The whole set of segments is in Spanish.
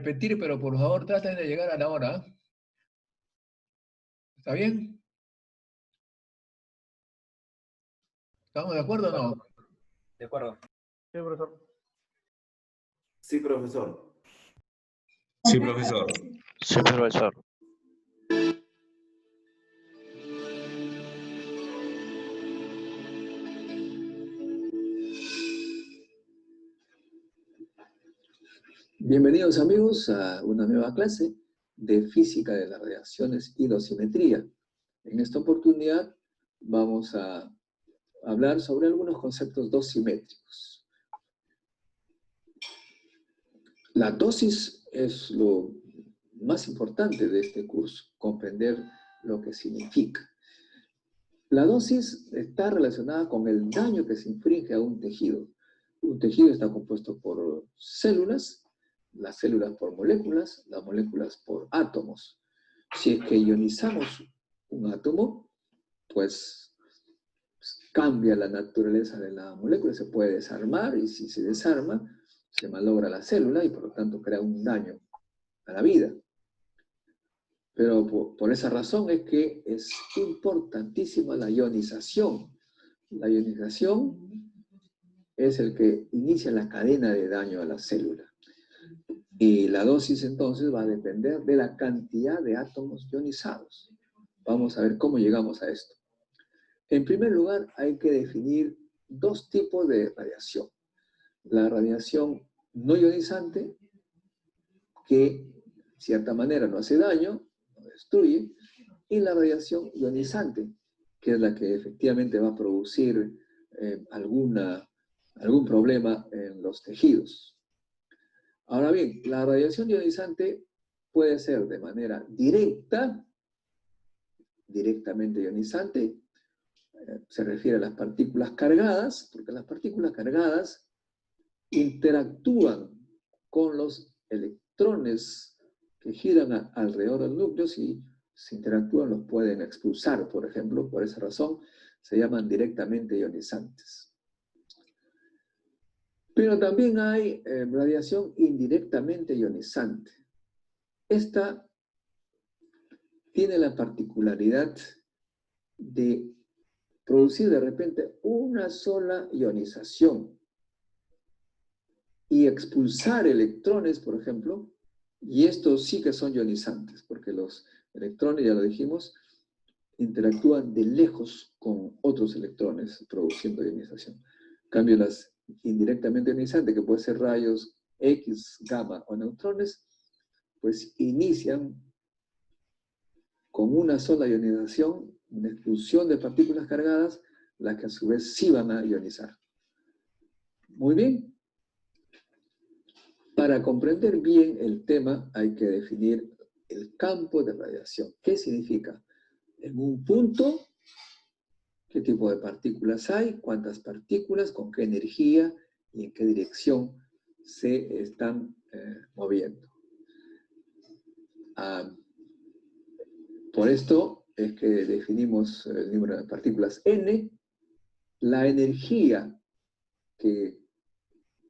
repetir, pero por favor traten de llegar a la hora. ¿Está bien? ¿Estamos de acuerdo o no? De acuerdo. Sí, profesor. Sí, profesor. Sí, profesor. Sí, profesor. Bienvenidos amigos a una nueva clase de física de las radiaciones y dosimetría. En esta oportunidad vamos a hablar sobre algunos conceptos dosimétricos. La dosis es lo más importante de este curso, comprender lo que significa. La dosis está relacionada con el daño que se inflige a un tejido. Un tejido está compuesto por células, las células por moléculas, las moléculas por átomos. Si es que ionizamos un átomo, pues cambia la naturaleza de la molécula, se puede desarmar, y si se desarma, se malogra la célula y por lo tanto crea un daño a la vida. Pero por esa razón es que es importantísima la ionización. La ionización es el que inicia la cadena de daño a la célula. Y la dosis entonces va a depender de la cantidad de átomos ionizados. Vamos a ver cómo llegamos a esto. En primer lugar, hay que definir dos tipos de radiación. La radiación no ionizante, que de cierta manera no hace daño, no destruye, y la radiación ionizante, que es la que efectivamente va a producir algún problema en los tejidos. Ahora bien, la radiación ionizante puede ser de manera directa, directamente ionizante, se refiere a las partículas cargadas, porque las partículas cargadas interactúan con los electrones que giran alrededor del núcleo. Si se interactúan, los pueden expulsar, por ejemplo. Por esa razón se llaman directamente ionizantes. Pero también hay radiación indirectamente ionizante. Esta tiene la particularidad de producir de repente una sola ionización y expulsar electrones, por ejemplo, y estos sí que son ionizantes, porque los electrones, ya lo dijimos, interactúan de lejos con otros electrones produciendo ionización. En cambio, las indirectamente ionizantes, que pueden ser rayos X, gamma o neutrones, pues inician con una sola ionización, una expulsión de partículas cargadas, las que a su vez sí van a ionizar. Muy bien. Para comprender bien el tema hay que definir el campo de radiación. ¿Qué significa? En un punto, ¿qué tipo de partículas hay? ¿Cuántas partículas? ¿Con qué energía? ¿Y en qué dirección se están moviendo? Por esto es que definimos el número de partículas n, la energía que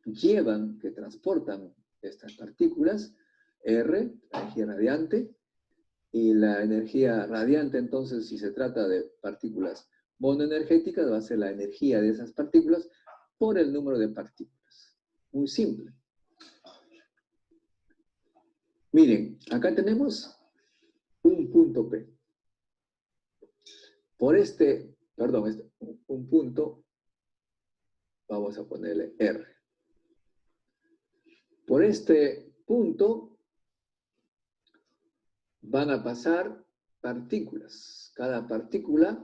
llevan, que transportan estas partículas, R, la energía radiante, y la energía radiante, entonces, si se trata de partículas monoenergéticas, va a ser la energía de esas partículas por el número de partículas. Muy simple. Miren, acá tenemos un punto P. Por un punto, vamos a ponerle R. Por este punto van a pasar partículas. Cada partícula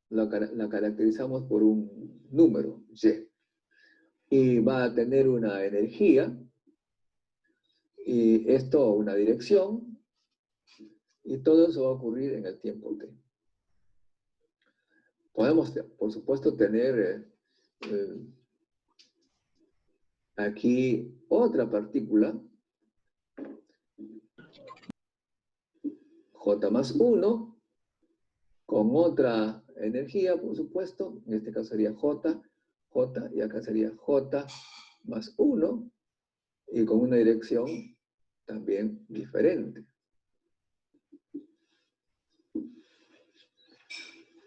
la caracterizamos por un número, Y. Y va a tener una energía, y esto una dirección, y todo eso va a ocurrir en el tiempo T. Podemos, por supuesto, tener aquí otra partícula, J más 1, con otra energía, por supuesto. En este caso sería J, y acá sería J más 1, y con una dirección también diferente.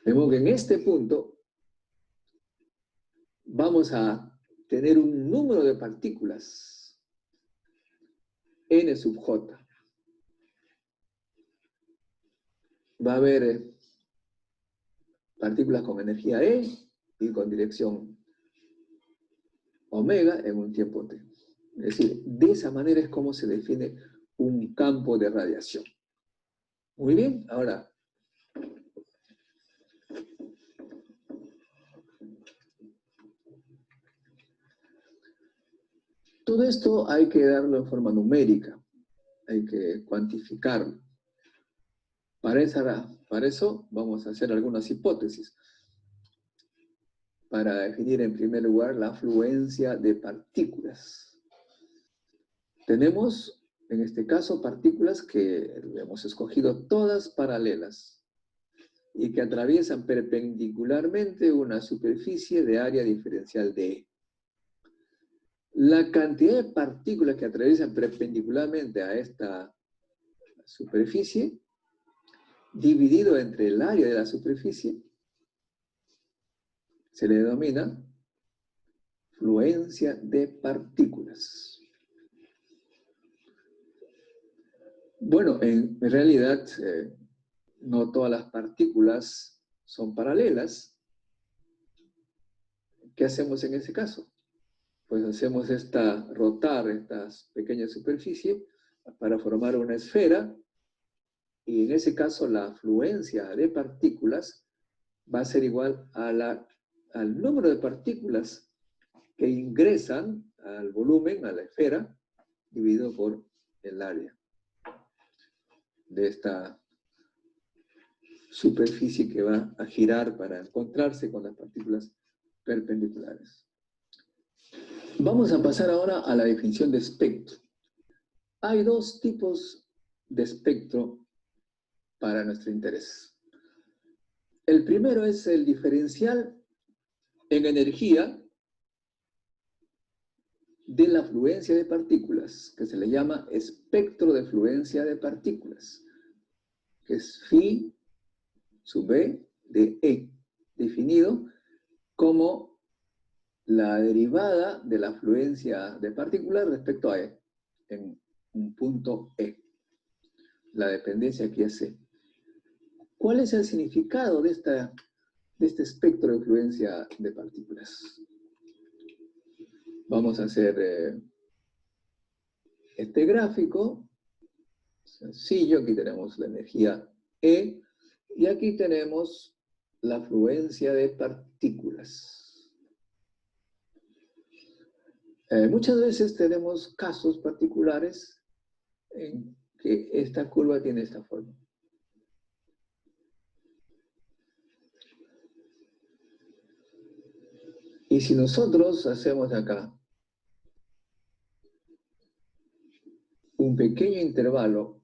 Vemos que en este punto vamos a tener un número de partículas n sub j. Va a haber partículas con energía E y con dirección omega en un tiempo t. Es decir, de esa manera es como se define un campo de radiación. Muy bien, ahora, todo esto hay que darlo en forma numérica, hay que cuantificarlo. Para eso vamos a hacer algunas hipótesis. Para definir en primer lugar la afluencia de partículas. Tenemos, en este caso, partículas que hemos escogido todas paralelas y que atraviesan perpendicularmente una superficie de área diferencial de E. La cantidad de partículas que atraviesan perpendicularmente a esta superficie, dividido entre el área de la superficie, se le denomina fluencia de partículas. Bueno, en realidad no todas las partículas son paralelas. ¿Qué hacemos en ese caso? Pues hacemos rotar esta pequeña superficie para formar una esfera, y en ese caso la fluencia de partículas va a ser igual a al número de partículas que ingresan al volumen, a la esfera, dividido por el área de esta superficie que va a girar para encontrarse con las partículas perpendiculares. Vamos a pasar ahora a la definición de espectro. Hay dos tipos de espectro para nuestro interés. El primero es el diferencial en energía de la fluencia de partículas, que se le llama espectro de fluencia de partículas, que es phi sub e de E, definido como la derivada de la fluencia de partículas respecto a E, en un punto E. La dependencia aquí es E. ¿Cuál es el significado de este espectro de fluencia de partículas? Vamos a hacer este gráfico sencillo. Aquí tenemos la energía E y aquí tenemos la fluencia de partículas. Muchas veces tenemos casos particulares en que esta curva tiene esta forma. Y si nosotros hacemos acá un pequeño intervalo,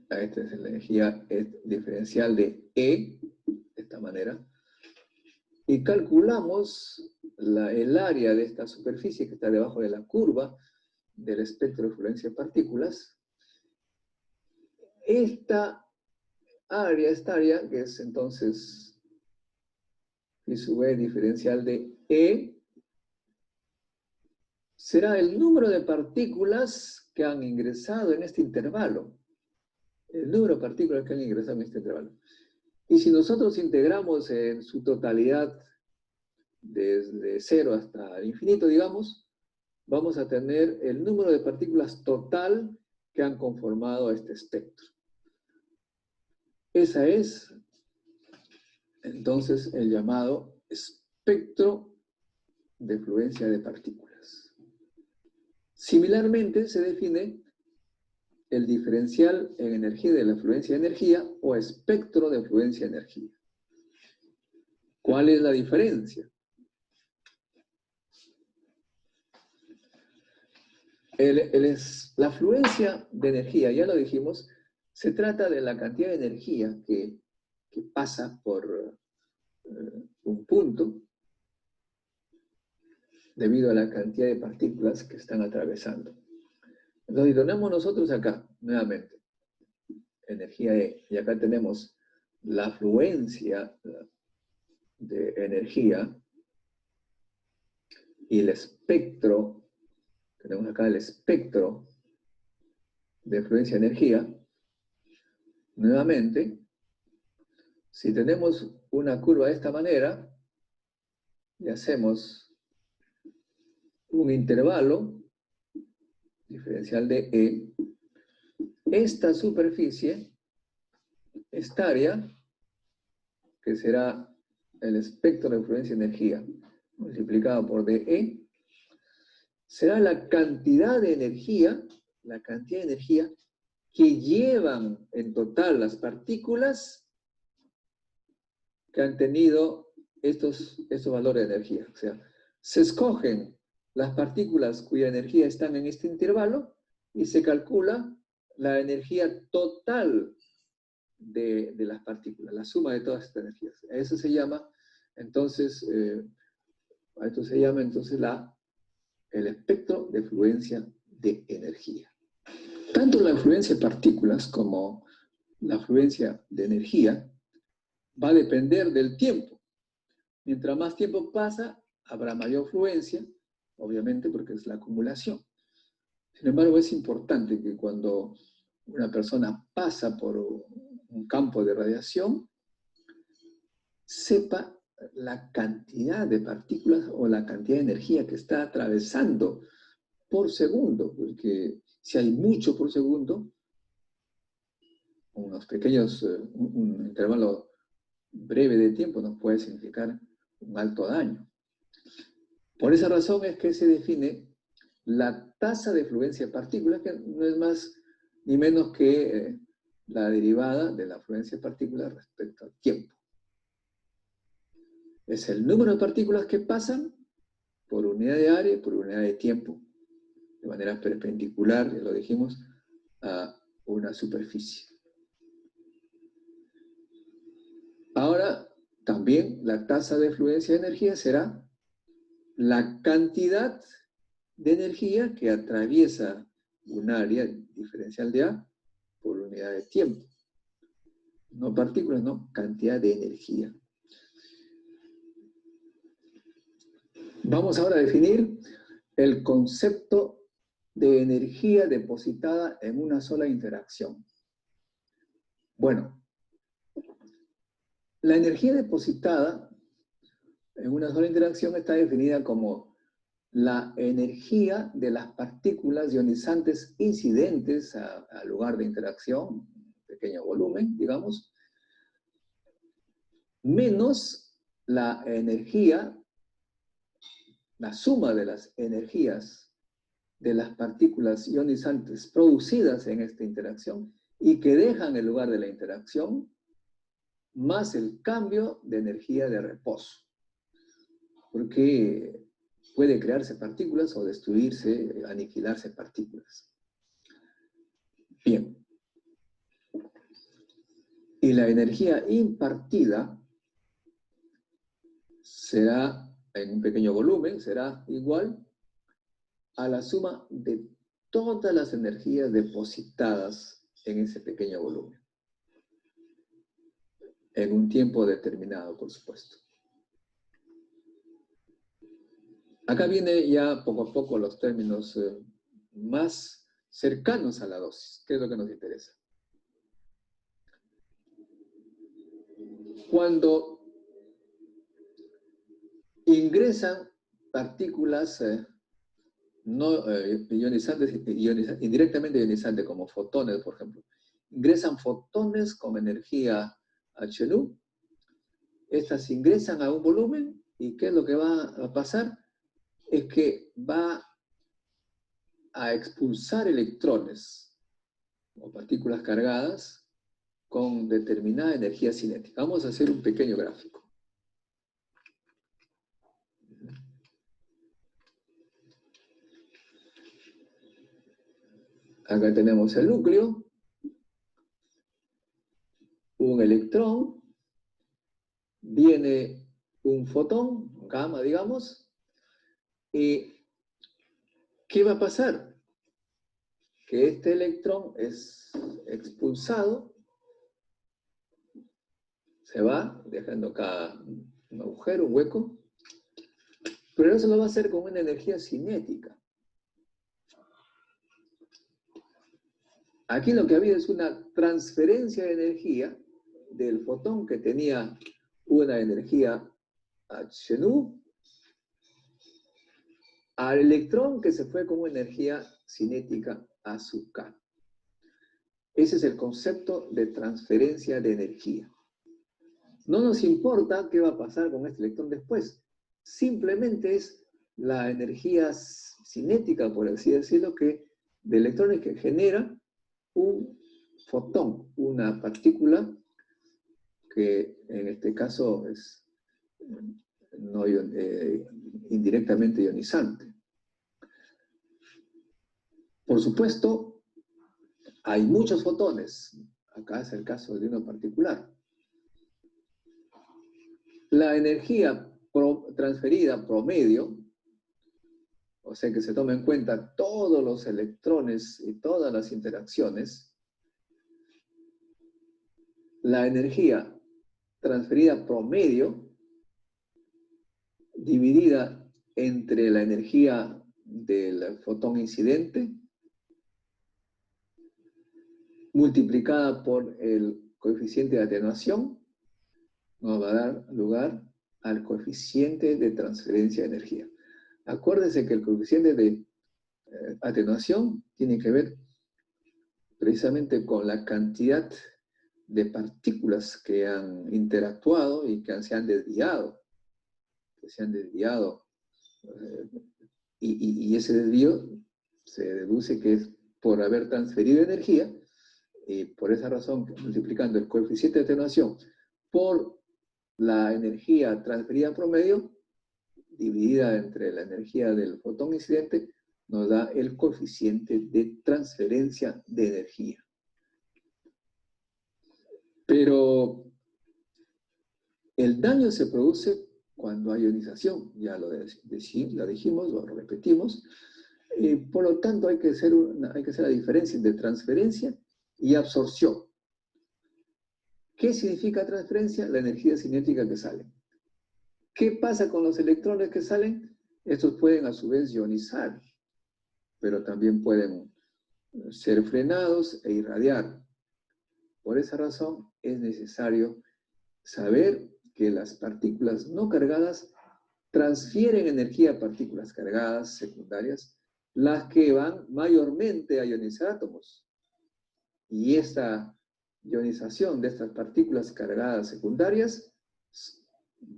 esta es la energía diferencial de E, de esta manera, y calculamos el área de esta superficie que está debajo de la curva del espectro de fluencia de partículas, esta área, que es entonces phi sub e diferencial de E, será el número de partículas que han ingresado en este intervalo. El número de partículas que han ingresado en este intervalo. Y si nosotros integramos en su totalidad desde 0 hasta el infinito, digamos, vamos a tener el número de partículas total que han conformado este espectro. Esa es, entonces, el llamado espectro de fluencia de partículas. Similarmente, se define el diferencial en energía de la fluencia de energía o espectro de fluencia de energía. ¿Cuál es la diferencia? La fluencia de energía, ya lo dijimos, se trata de la cantidad de energía que pasa por un punto debido a la cantidad de partículas que están atravesando. Entonces, tenemos nosotros acá, nuevamente, energía E, y acá tenemos la afluencia de energía y el espectro, tenemos acá el espectro de fluencia de energía. Nuevamente, si tenemos una curva de esta manera, y hacemos un intervalo diferencial de E, esta superficie, esta área, que será el espectro de fluencia de energía multiplicado por dE, será la cantidad de energía que llevan en total las partículas que han tenido estos valores de energía. O sea, se escogen las partículas cuya energía están en este intervalo y se calcula la energía total de las partículas, la suma de todas estas energías. Eso se llama, entonces, esto se llama entonces el espectro de fluencia de energía. Tanto la fluencia de partículas como la fluencia de energía va a depender del tiempo. Mientras más tiempo pasa, habrá mayor fluencia, obviamente porque es la acumulación. Sin embargo, es importante que cuando una persona pasa por un campo de radiación, sepa la cantidad de partículas o la cantidad de energía que está atravesando por segundo, porque si hay mucho por segundo, unos pequeños, un intervalo breve de tiempo nos puede significar un alto daño. Por esa razón es que se define la tasa de fluencia de partículas, que no es más ni menos que la derivada de la fluencia de partículas respecto al tiempo. Es el número de partículas que pasan por unidad de área y por unidad de tiempo, de manera perpendicular, ya lo dijimos, a una superficie. Ahora, también la tasa de fluencia de energía será la cantidad de energía que atraviesa un área diferencial de A por unidad de tiempo. No partículas, no, cantidad de energía. Vamos ahora a definir el concepto de energía depositada en una sola interacción. Bueno, la energía depositada en una sola interacción está definida como la energía de las partículas ionizantes incidentes al lugar de interacción, pequeño volumen, digamos, menos la energía, la suma de las energías de las partículas ionizantes producidas en esta interacción y que dejan el lugar de la interacción, más el cambio de energía de reposo. Porque puede crearse partículas o destruirse, aniquilarse partículas. Bien. Y la energía impartida será, en un pequeño volumen, será igual a la suma de todas las energías depositadas en ese pequeño volumen. En un tiempo determinado, por supuesto. Acá viene ya poco a poco los términos más cercanos a la dosis. ¿Qué es lo que nos interesa? Cuando ingresan partículas ionizantes, indirectamente ionizantes, como fotones, por ejemplo. Ingresan fotones con energía HNU. Estas ingresan a un volumen, ¿y qué es lo que va a pasar? Es que va a expulsar electrones o partículas cargadas con determinada energía cinética. Vamos a hacer un pequeño gráfico. Acá tenemos el núcleo, un electrón, viene un fotón, gamma, digamos, ¿Y qué va a pasar? Que este electrón es expulsado, se va, dejando acá un agujero, un hueco, pero eso lo va a hacer con una energía cinética. Aquí lo que ha habido es una transferencia de energía del fotón que tenía una energía h nu al electrón que se fue con una energía cinética a sub k. Ese es el concepto de transferencia de energía. No nos importa qué va a pasar con este electrón después. Simplemente es la energía cinética, por así decirlo, de electrones que genera un fotón, una partícula que en este caso es no, indirectamente ionizante. Por supuesto, hay muchos fotones. Acá es el caso de uno particular. La energía transferida promedio, o sea que se toma en cuenta todos los electrones y todas las interacciones, la energía transferida promedio dividida entre la energía del fotón incidente multiplicada por el coeficiente de atenuación nos va a dar lugar al coeficiente de transferencia de energía. Acuérdense que el coeficiente de atenuación tiene que ver precisamente con la cantidad de partículas que han interactuado y que se han desviado. Y ese desvío se deduce que es por haber transferido energía, y por esa razón, multiplicando el coeficiente de atenuación por la energía transferida promedio, dividida entre la energía del fotón incidente, nos da el coeficiente de transferencia de energía. Pero el daño se produce cuando hay ionización, ya lo dijimos, lo repetimos, por lo tanto hay que hacer la diferencia entre transferencia y absorción. ¿Qué significa transferencia? La energía cinética que sale. ¿Qué pasa con los electrones que salen? Estos pueden a su vez ionizar, pero también pueden ser frenados e irradiar. Por esa razón es necesario saber que las partículas no cargadas transfieren energía a partículas cargadas secundarias, las que van mayormente a ionizar átomos. Y esta ionización de estas partículas cargadas secundarias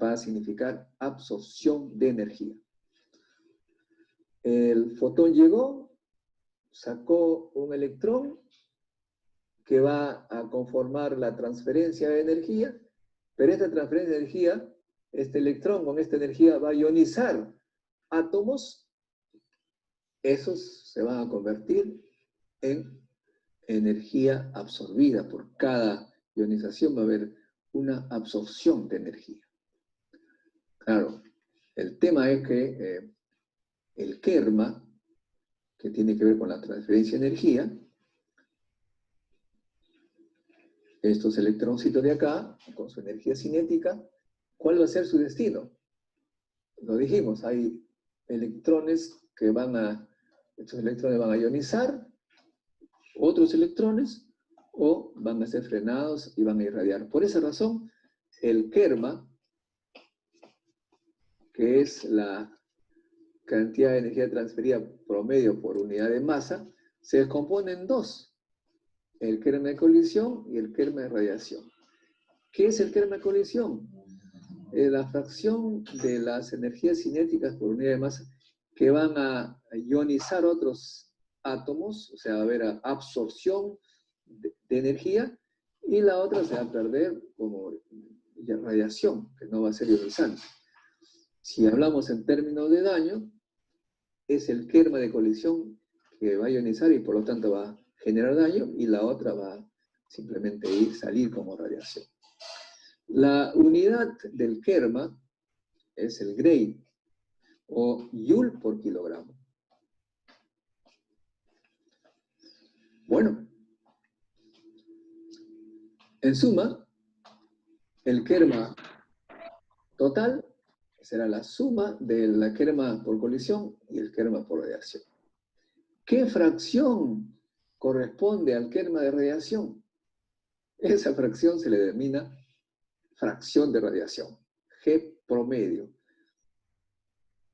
va a significar absorción de energía. El fotón llegó, sacó un electrón que va a conformar la transferencia de energía, pero esta transferencia de energía, este electrón con esta energía va a ionizar átomos, esos se van a convertir en energía absorbida. Por cada ionización va a haber una absorción de energía. Claro, el tema es que el kerma, que tiene que ver con la transferencia de energía, estos electroncitos de acá, con su energía cinética, ¿cuál va a ser su destino? Lo dijimos, hay electrones que estos electrones van a ionizar otros electrones o van a ser frenados y van a irradiar. Por esa razón, el kerma, que es la cantidad de energía transferida promedio por unidad de masa, se descompone en dos: el kerma de colisión y el kerma de radiación. ¿Qué es el kerma de colisión? La fracción de las energías cinéticas por unidad de masa que van a ionizar otros átomos, o sea, va a haber absorción de energía, y la otra se va a perder como radiación, que no va a ser ionizante. Si hablamos en términos de daño, es el kerma de colisión que va a ionizar y por lo tanto va a generar daño, y la otra va a simplemente salir como radiación. La unidad del kerma es el Gray. o joule por kilogramo. Bueno, en suma, el kerma total será la suma de la kerma por colisión y el kerma por radiación. ¿Qué fracción corresponde al kerma de radiación? Esa fracción se le denomina fracción de radiación, G promedio.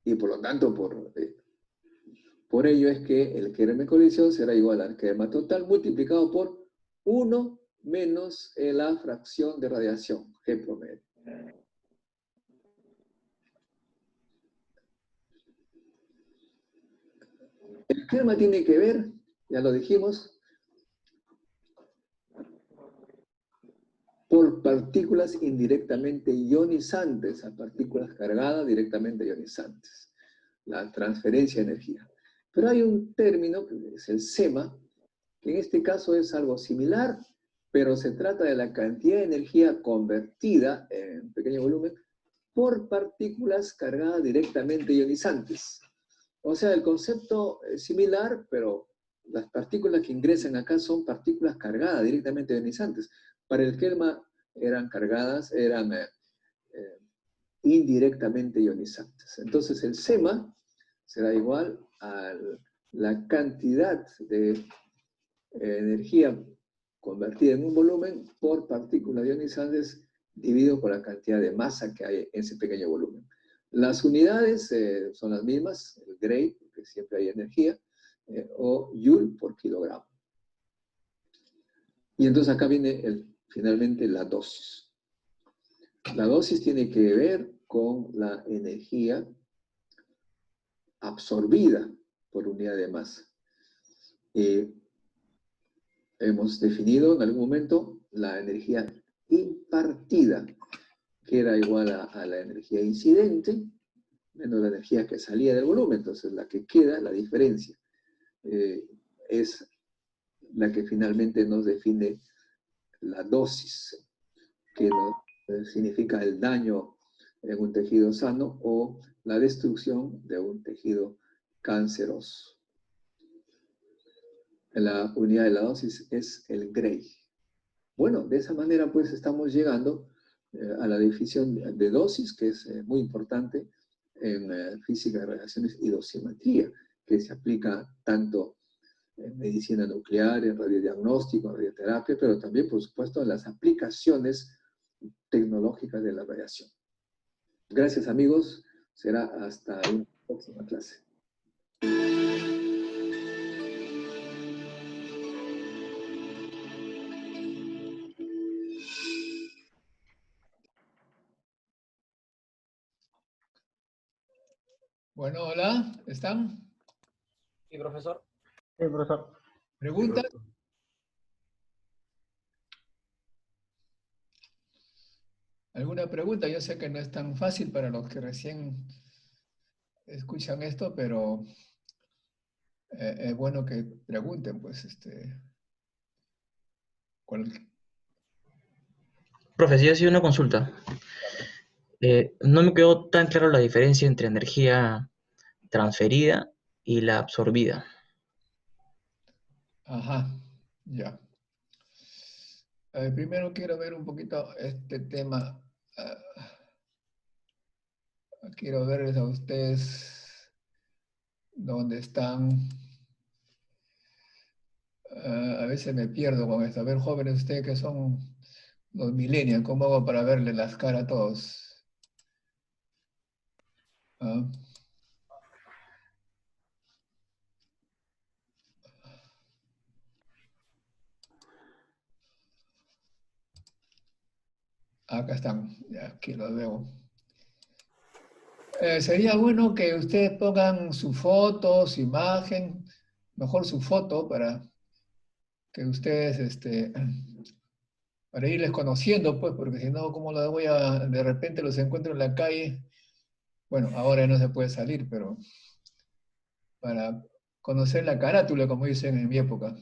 Y por lo tanto, por ello es que el kerma de colisión será igual al kerma total multiplicado por 1 menos la fracción de radiación, G promedio. El kerma tiene que ver, ya lo dijimos, por partículas indirectamente ionizantes a partículas cargadas directamente ionizantes. La transferencia de energía. Pero hay un término, que es el SEMA, que en este caso es algo similar, pero se trata de la cantidad de energía convertida en pequeño volumen por partículas cargadas directamente ionizantes. O sea, el concepto es similar, pero las partículas que ingresan acá son partículas cargadas directamente ionizantes. Para el kerma eran cargadas, eran indirectamente ionizantes. Entonces el SEMA será igual a la cantidad de energía convertida en un volumen por partículas ionizantes dividido por la cantidad de masa que hay en ese pequeño volumen. Las unidades son las mismas, el Gray, porque siempre hay energía, o Joule por kilogramo. Y entonces acá viene finalmente la dosis. La dosis tiene que ver con la energía absorbida por unidad de masa. Hemos definido en algún momento la energía impartida, que era igual a la energía incidente, menos la energía que salía del volumen. Entonces la que queda, la diferencia, es la que finalmente nos define la dosis, que significa el daño en un tejido sano o la destrucción de un tejido canceroso. La unidad de la dosis es el Gray. Bueno, de esa manera pues estamos llegando a la definición de dosis, que es muy importante en física de radiaciones y dosimetría, que se aplica tanto en medicina nuclear, en radiodiagnóstico, en radioterapia, pero también, por supuesto, en las aplicaciones tecnológicas de la radiación. Gracias, amigos. Será hasta una próxima clase. Bueno, hola, ¿están? Sí, profesor. Sí, profesor. ¿Preguntas? ¿Alguna pregunta? Yo sé que no es tan fácil para los que recién escuchan esto, pero es bueno que pregunten, pues, Profe, sí, ha sido una consulta. No me quedó tan claro la diferencia entre energía transferida y la absorbida. Ajá, ya. Primero quiero ver un poquito este tema. Quiero verles a ustedes dónde están. A veces me pierdo con esto. A ver, jóvenes, ustedes que son los millennials, ¿cómo hago para verles las caras a todos? ¿Ah? Acá están, ya, aquí los veo. Sería bueno que ustedes pongan su foto, su imagen, mejor su foto para que ustedes, para irles conociendo, pues, porque si no, ¿cómo los voy a, de repente los encuentro en la calle? Bueno, ahora no se puede salir, pero para conocer la carátula, como dicen en mi época.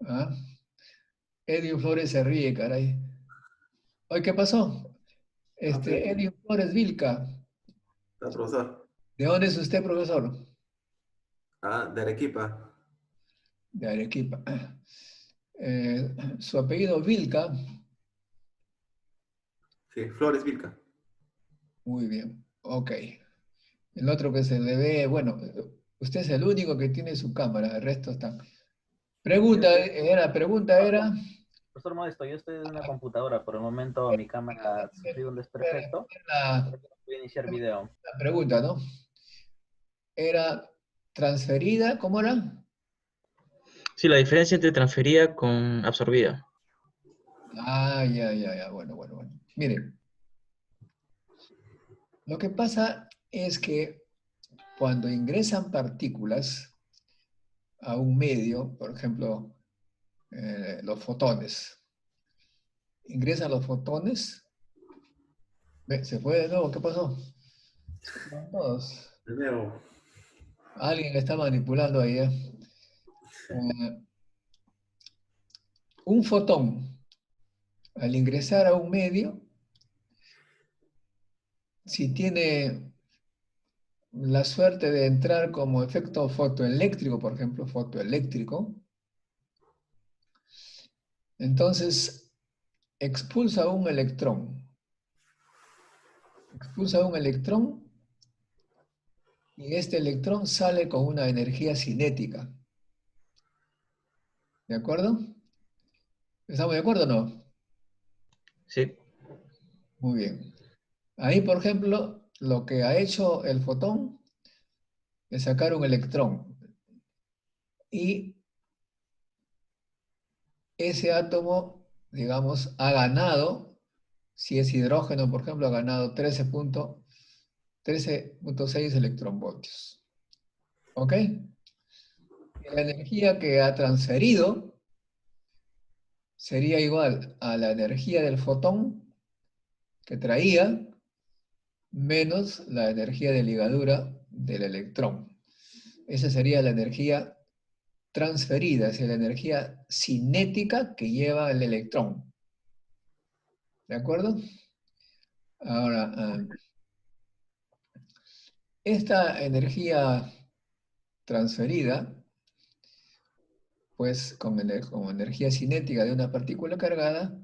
¿Ah? Edio Flores se ríe, caray. Oye, ¿qué pasó? Edio Flores Vilca. Profesor. ¿De dónde es usted, profesor? De Arequipa. De Arequipa. Su apellido Vilca. Sí, Flores Vilca. Muy bien. Ok. El otro que se le ve, bueno, usted es el único que tiene su cámara, el resto está. Pregunta era, Profesor Modesto, yo estoy en una computadora. Por el momento mi cámara ha sufrido un desperfecto. la, Voy a iniciar video. la pregunta, ¿no? Era transferida, ¿cómo era? Sí, la diferencia entre transferida con absorbida. Ah, ya, bueno. Mire, lo que pasa es que cuando ingresan partículas a un medio, por ejemplo, los fotones, ingresan los fotones, se fue de nuevo, ¿qué pasó? Todos. De nuevo. Alguien está manipulando ahí, ¿eh? Un fotón, al ingresar a un medio, si tiene la suerte de entrar como efecto fotoeléctrico, por ejemplo, fotoeléctrico, entonces expulsa un electrón. Expulsa un electrón y este electrón sale con una energía cinética. ¿De acuerdo? ¿Estamos de acuerdo o no? Sí, Muy bien. Ahí, por ejemplo, lo que ha hecho el fotón es sacar un electrón. Y ese átomo, digamos, ha ganado, si es hidrógeno, por ejemplo, ha ganado 13.6 electronvoltios. ¿Ok? Y la energía que ha transferido sería igual a la energía del fotón que traía menos la energía de ligadura del electrón. Esa sería la energía transferida, es la energía cinética que lleva el electrón. ¿De acuerdo? Ahora, esta energía transferida, pues como energía cinética de una partícula cargada,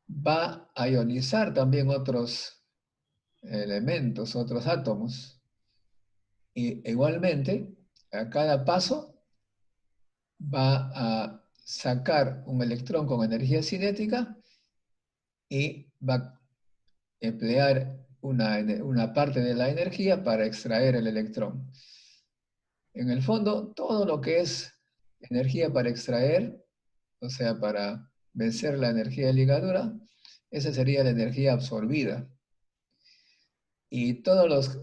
va a ionizar también otros elementos, otros átomos. Y igualmente, a cada paso va a sacar un electrón con energía cinética y va a emplear una parte de la energía para extraer el electrón. En el fondo, todo lo que es energía para extraer, o sea, para vencer la energía de ligadura, esa sería la energía absorbida. Y todas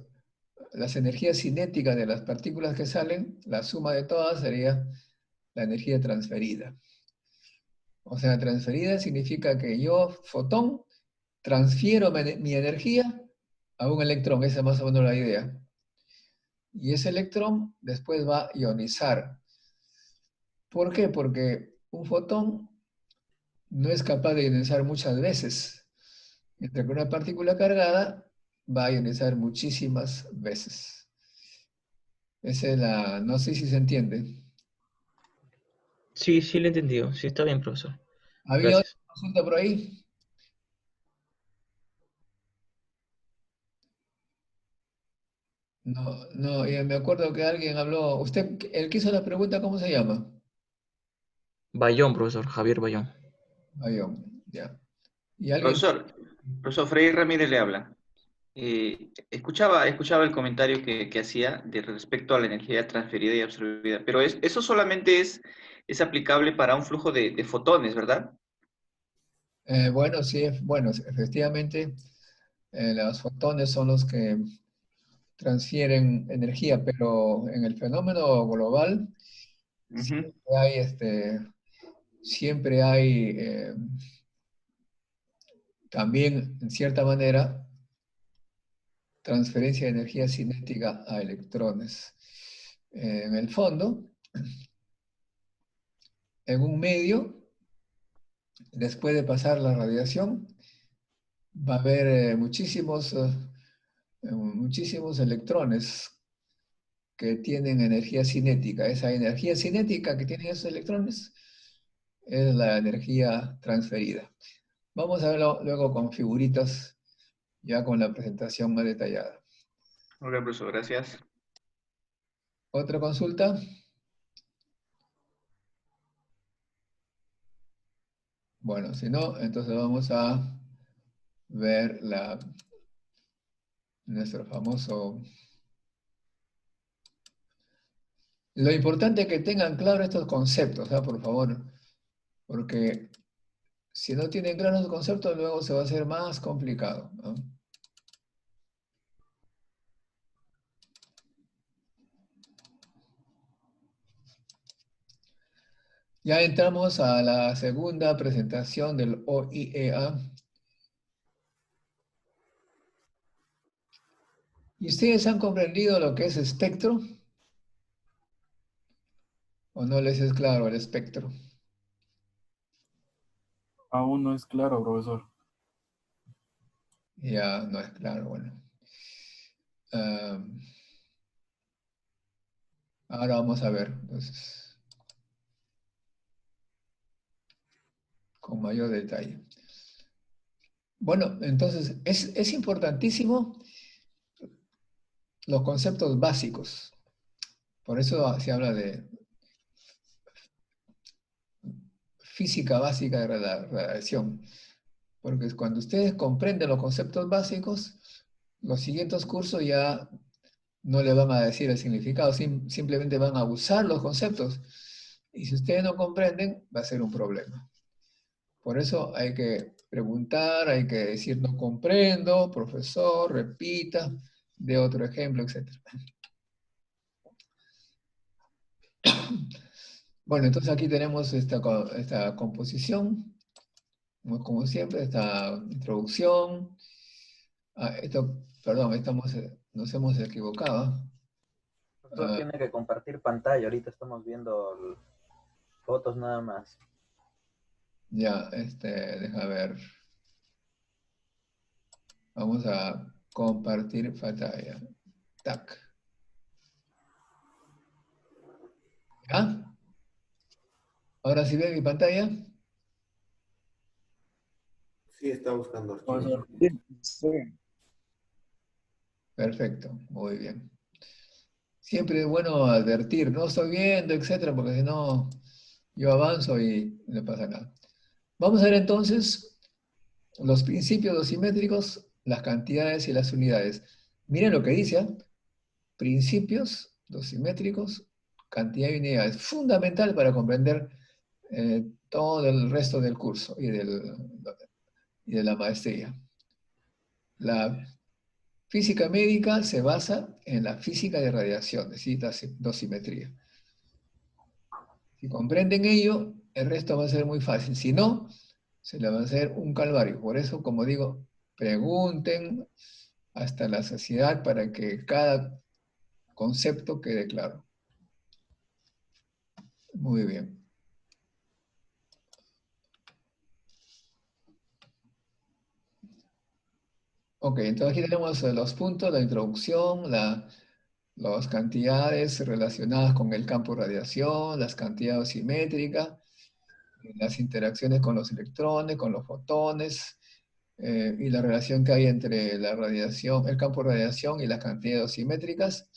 las energías cinéticas de las partículas que salen, la suma de todas sería la energía transferida. O sea, transferida significa que yo, fotón, transfiero mi energía a un electrón. Esa es más o menos la idea. Y ese electrón después va a ionizar. ¿Por qué? Porque un fotón no es capaz de ionizar muchas veces, mientras que una partícula cargada va a ionizar muchísimas veces. Esa es no sé si se entiende. sí, sí lo he entendido. Sí, está bien, profesor. ¿Había otra Gracias. consulta por ahí? No, no, me acuerdo que alguien habló. ¿Usted, el que hizo la pregunta, cómo se llama? Bayón, profesor, Javier Bayón. Ayón, ya. ¿Y alguien? Profesor Frei Ramírez le habla. Escuchaba el comentario que hacía de respecto a la energía transferida y absorbida, pero eso solamente es aplicable para un flujo de fotones, ¿verdad? Bueno, sí, bueno, efectivamente, los fotones son los que transfieren energía, pero en el fenómeno global Ujú. siempre hay también, en cierta manera, transferencia de energía cinética a electrones. En el fondo, en un medio, después de pasar la radiación, va a haber muchísimos muchísimos electrones que tienen energía cinética. Esa energía cinética que tienen esos electrones es la energía transferida. Vamos a verlo luego con figuritas, ya con la presentación más detallada. Ok, profesor, gracias. ¿Otra consulta? Bueno, si no, entonces vamos a ver nuestro famoso... Lo importante es que tengan claro estos conceptos, por favor, porque si no tienen claros los conceptos, luego se va a hacer más complicado, ¿no? Ya entramos a la segunda presentación del OIEA. ¿Y ustedes han comprendido lo que es espectro? ¿O no les es claro el espectro? Aún no es claro, profesor. Ya no es claro, bueno. Ahora vamos a ver, entonces, con mayor detalle. Bueno, entonces, es importantísimo los conceptos básicos. Por eso se habla de física básica de la radiación. Porque cuando ustedes comprenden los conceptos básicos, los siguientes cursos ya no le van a decir el significado, simplemente van a usar los conceptos. Y si ustedes no comprenden, va a ser un problema. Por eso hay que preguntar, hay que decir no comprendo, profesor, repita, dé otro ejemplo, etc. Bueno, entonces aquí tenemos esta composición, como siempre, esta introducción. Perdón, nos hemos equivocado. Profesor, tiene que compartir pantalla. Ahorita estamos viendo fotos nada más. Ya, deja ver. Vamos a compartir pantalla. Tac. ¿Ya? ¿Ahora sí ve mi pantalla? Sí, está buscando archivos. Profesor, sí. Perfecto, muy bien. Siempre es bueno advertir, no estoy viendo, etcétera, porque si no, yo avanzo y no pasa nada. Vamos a ver entonces los principios dosimétricos, las cantidades y las unidades. Miren lo que dice, ¿eh? Principios dosimétricos, cantidad y unidades. Fundamental para comprender todo el resto del curso y de la maestría. La física médica se basa en la física de radiación, es decir, la dosimetría. Si comprenden ello, el resto va a ser muy fácil. Si no, se le va a hacer un calvario. Por eso, como digo, pregunten hasta la saciedad para que cada concepto quede claro. Muy bien. Ok, entonces aquí tenemos los puntos, la introducción, las cantidades relacionadas con el campo de radiación, las cantidades simétricas, las interacciones con los electrones, con los fotones, y la relación que hay entre la radiación, el campo de radiación y las cantidades simétricas,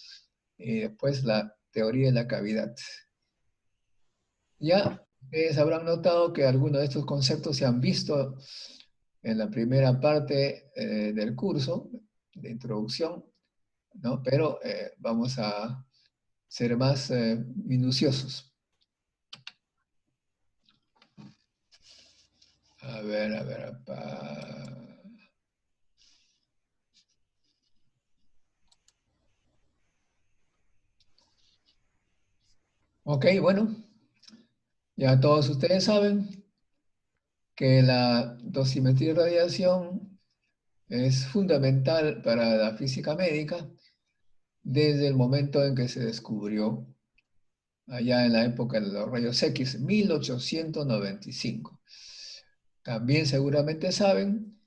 y después la teoría de la cavidad. Ya ustedes habrán notado que algunos de estos conceptos se han visto en la primera parte del curso de introducción, ¿no? Pero vamos a ser más minuciosos. A ver. Ok, bueno. Ya todos ustedes saben que la dosimetría de radiación es fundamental para la física médica desde el momento en que se descubrió, allá en la época de los rayos X, 1895. También seguramente saben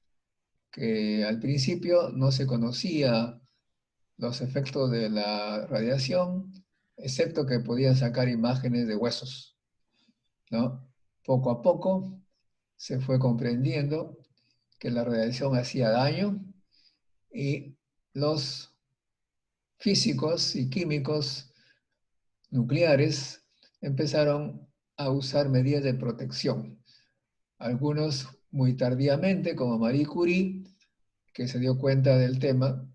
que al principio no se conocía los efectos de la radiación, excepto que podían sacar imágenes de huesos, ¿no? Poco a poco se fue comprendiendo que la radiación hacía daño y los físicos y químicos nucleares empezaron a usar medidas de protección. Algunos muy tardíamente, como Marie Curie, que se dio cuenta del tema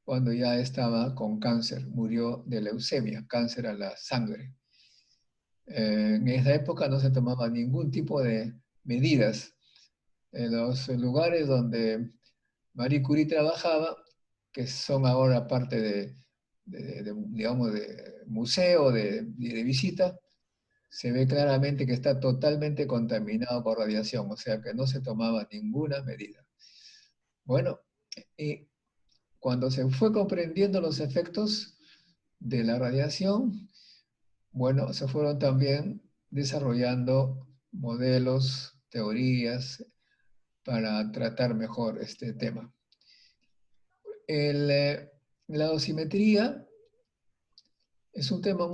cuando ya estaba con cáncer, murió de leucemia, cáncer a la sangre. En esa época no se tomaba ningún tipo de medidas. En los lugares donde Marie Curie trabajaba, que son ahora parte digamos, de museo, de visita, se ve claramente que está totalmente contaminado por radiación, o sea que no se tomaba ninguna medida. Bueno, y cuando se fue comprendiendo los efectos de la radiación, bueno, se fueron también desarrollando modelos, teorías para tratar mejor este tema. La dosimetría es un tema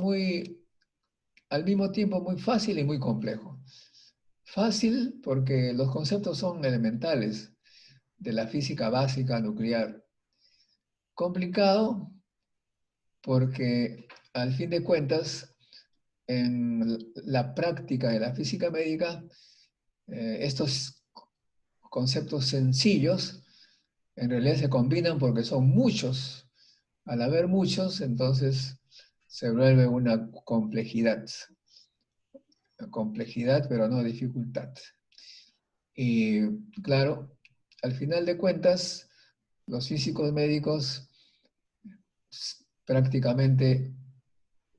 al mismo tiempo muy fácil y muy complejo. Fácil porque los conceptos son elementales de la física básica nuclear. Complicado porque al fin de cuentas en la práctica de la física médica estos conceptos sencillos en realidad se combinan porque son muchos. Al haber muchos, entonces se vuelve una complejidad. Complejidad, pero no dificultad. Y claro, al final de cuentas, los físicos médicos prácticamente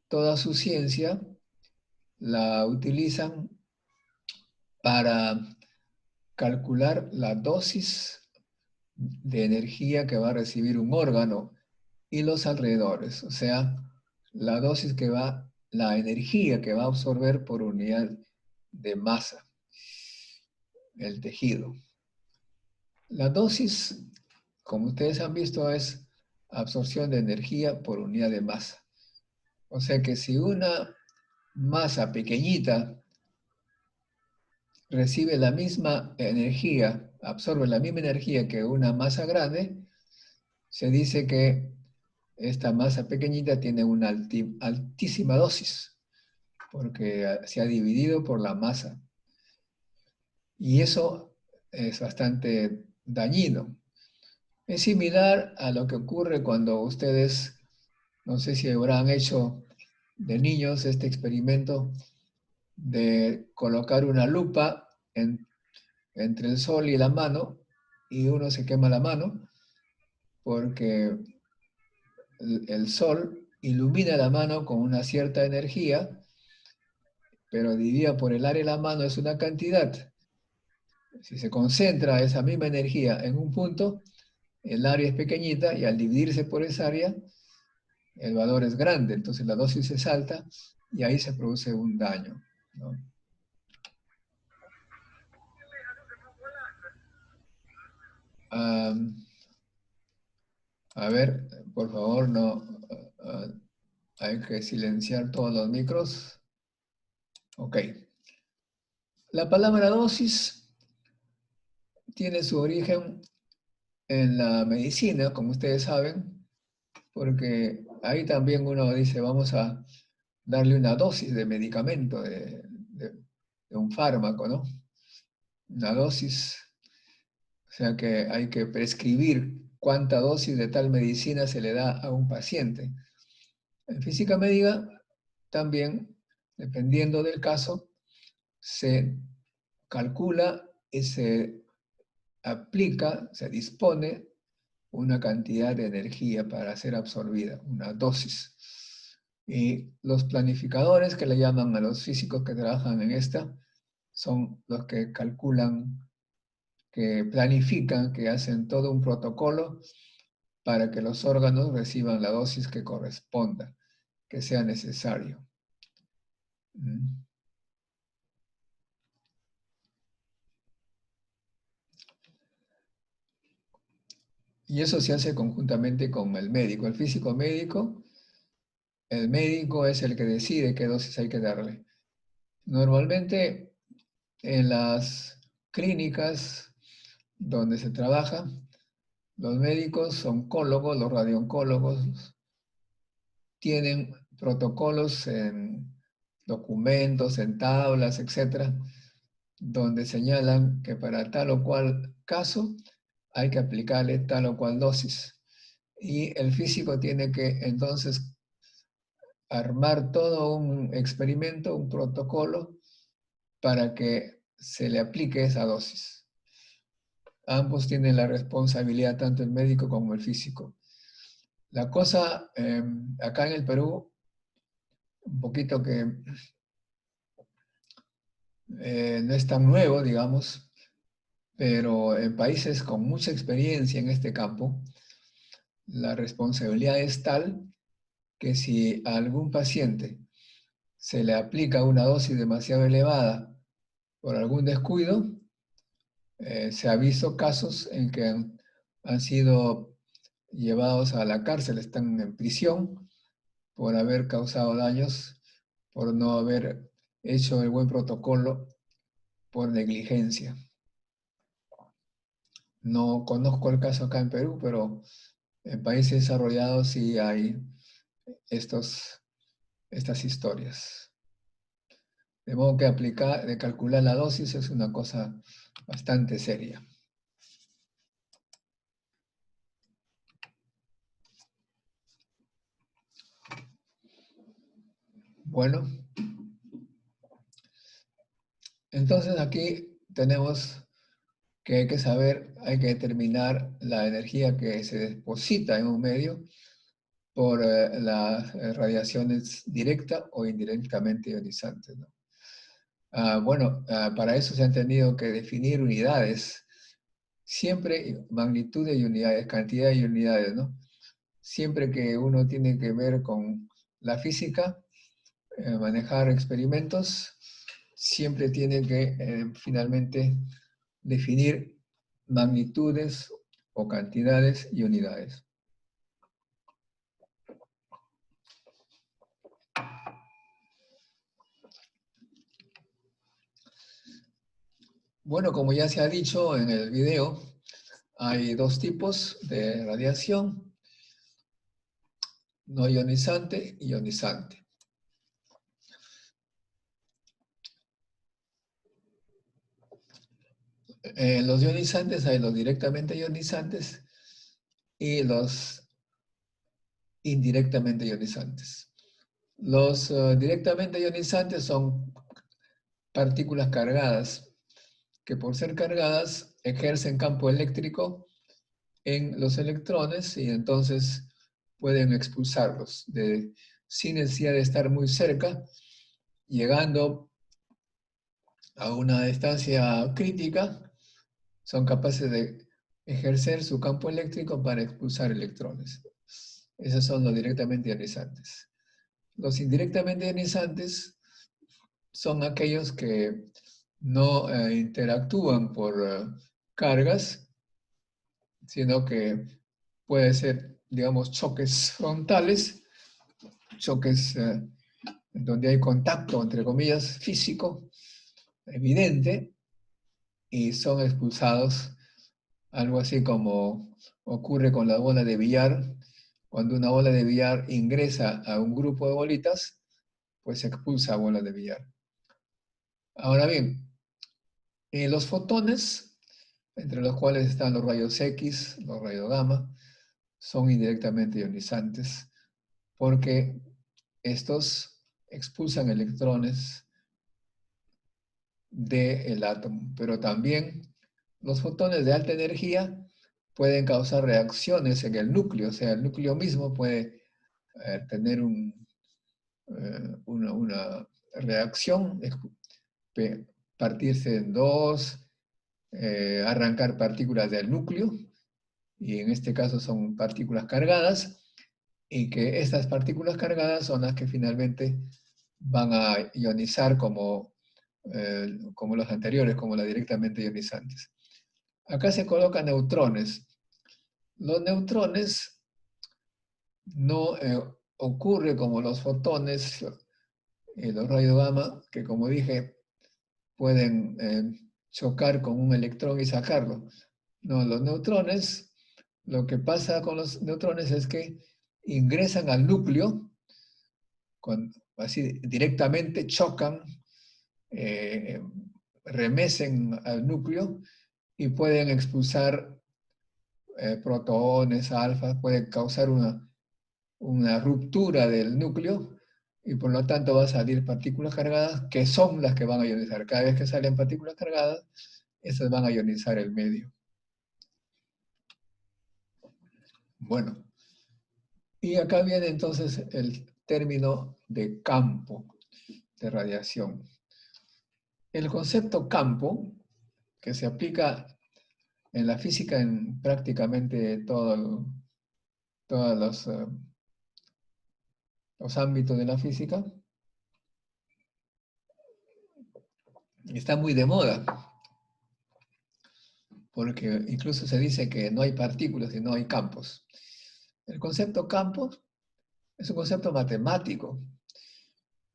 toda su ciencia la utilizan para calcular la dosis de energía que va a recibir un órgano y los alrededores, o sea, la energía que va a absorber por unidad de masa el tejido. La dosis, como ustedes han visto, es absorción de energía por unidad de masa. O sea que si una masa pequeñita recibe la misma energía, absorbe la misma energía que una masa grande, se dice que esta masa pequeñita tiene una altísima dosis, porque se ha dividido por la masa. Y eso es bastante dañino. Es similar a lo que ocurre cuando ustedes, no sé si habrán hecho de niños este experimento de colocar una lupa entre el sol y la mano, y uno se quema la mano, porque el sol ilumina la mano con una cierta energía, pero dividida por el área de la mano es una cantidad. Si se concentra esa misma energía en un punto, el área es pequeñita y al dividirse por esa área, el valor es grande. Entonces la dosis es alta y ahí se produce un daño, ¿no? A ver, por favor, no. Hay que silenciar todos los micros. Ok. La palabra dosis tiene su origen en la medicina, como ustedes saben, porque ahí también uno dice, vamos a darle una dosis de medicamento, de un fármaco, ¿no? Una dosis, o sea que hay que prescribir cuánta dosis de tal medicina se le da a un paciente. En física médica también, dependiendo del caso, se calcula y se aplica, se dispone una cantidad de energía para ser absorbida, una dosis. Y los planificadores, que le llaman a los físicos que trabajan en esta, son los que calculan, que planifican, que hacen todo un protocolo para que los órganos reciban la dosis que corresponda, que sea necesario. Y eso se hace conjuntamente con el médico. El físico médico, el médico es el que decide qué dosis hay que darle. Normalmente en las clínicas donde se trabaja, los médicos oncólogos, los radiooncólogos, tienen protocolos en documentos, en tablas, etcétera, donde señalan que para tal o cual caso hay que aplicarle tal o cual dosis. Y el físico tiene que entonces armar todo un experimento, un protocolo, para que se le aplique esa dosis. Ambos tienen la responsabilidad, tanto el médico como el físico. La cosa, acá en el Perú, un poquito que no es tan nuevo, digamos, pero en países con mucha experiencia en este campo, la responsabilidad es tal que si a algún paciente se le aplica una dosis demasiado elevada por algún descuido, se ha visto casos en que han sido llevados a la cárcel, están en prisión por haber causado daños, por no haber hecho el buen protocolo, por negligencia. No conozco el caso acá en Perú, pero en países desarrollados sí hay estas historias. De modo que calcular la dosis es una cosa bastante seria. Bueno, entonces aquí tenemos que hay que saber, hay que determinar la energía que se deposita en un medio por las radiaciones directas o indirectamente ionizantes, ¿no? Para eso se han tenido que definir unidades, siempre magnitudes y unidades, cantidad y unidades, ¿no? Siempre que uno tiene que ver con la física, manejar experimentos, siempre tiene que finalmente definir magnitudes o cantidades y unidades. Bueno, como ya se ha dicho en el video, hay dos tipos de radiación: no ionizante y ionizante. Los ionizantes hay los directamente ionizantes y los indirectamente ionizantes. Los directamente ionizantes son partículas cargadas que, por ser cargadas, ejercen campo eléctrico en los electrones y entonces pueden expulsarlos sin necesidad de estar muy cerca, llegando a una distancia crítica, son capaces de ejercer su campo eléctrico para expulsar electrones. Esos son los directamente ionizantes. Los indirectamente ionizantes son aquellos que no interactúan por cargas, sino que puede ser, digamos, choques frontales, choques donde hay contacto, entre comillas, físico, evidente, y son expulsados, algo así como ocurre con la bola de billar. Cuando una bola de billar ingresa a un grupo de bolitas, pues se expulsa bola de billar. Ahora bien, los fotones, entre los cuales están los rayos X, los rayos gamma, son indirectamente ionizantes porque estos expulsan electrones del átomo, pero también los fotones de alta energía pueden causar reacciones en el núcleo, o sea, el núcleo mismo puede tener una reacción, partirse en dos, arrancar partículas del núcleo, y en este caso son partículas cargadas, y que estas partículas cargadas son las que finalmente van a ionizar como los anteriores, como las directamente ionizantes. Acá se colocan neutrones. Los neutrones no ocurre como los fotones y los rayos gamma, que como dije, pueden chocar con un electrón y sacarlo. No, los neutrones, lo que pasa con los neutrones es que ingresan al núcleo, así directamente chocan, remecen al núcleo y pueden expulsar protones, alfa, puede causar una ruptura del núcleo y por lo tanto va a salir partículas cargadas que son las que van a ionizar. Cada vez que salen partículas cargadas, esas van a ionizar el medio. Bueno, y acá viene entonces el término de campo de radiación. El concepto campo, que se aplica en la física en prácticamente todos los ámbitos de la física, está muy de moda, porque incluso se dice que no hay partículas y no hay campos. El concepto campo es un concepto matemático.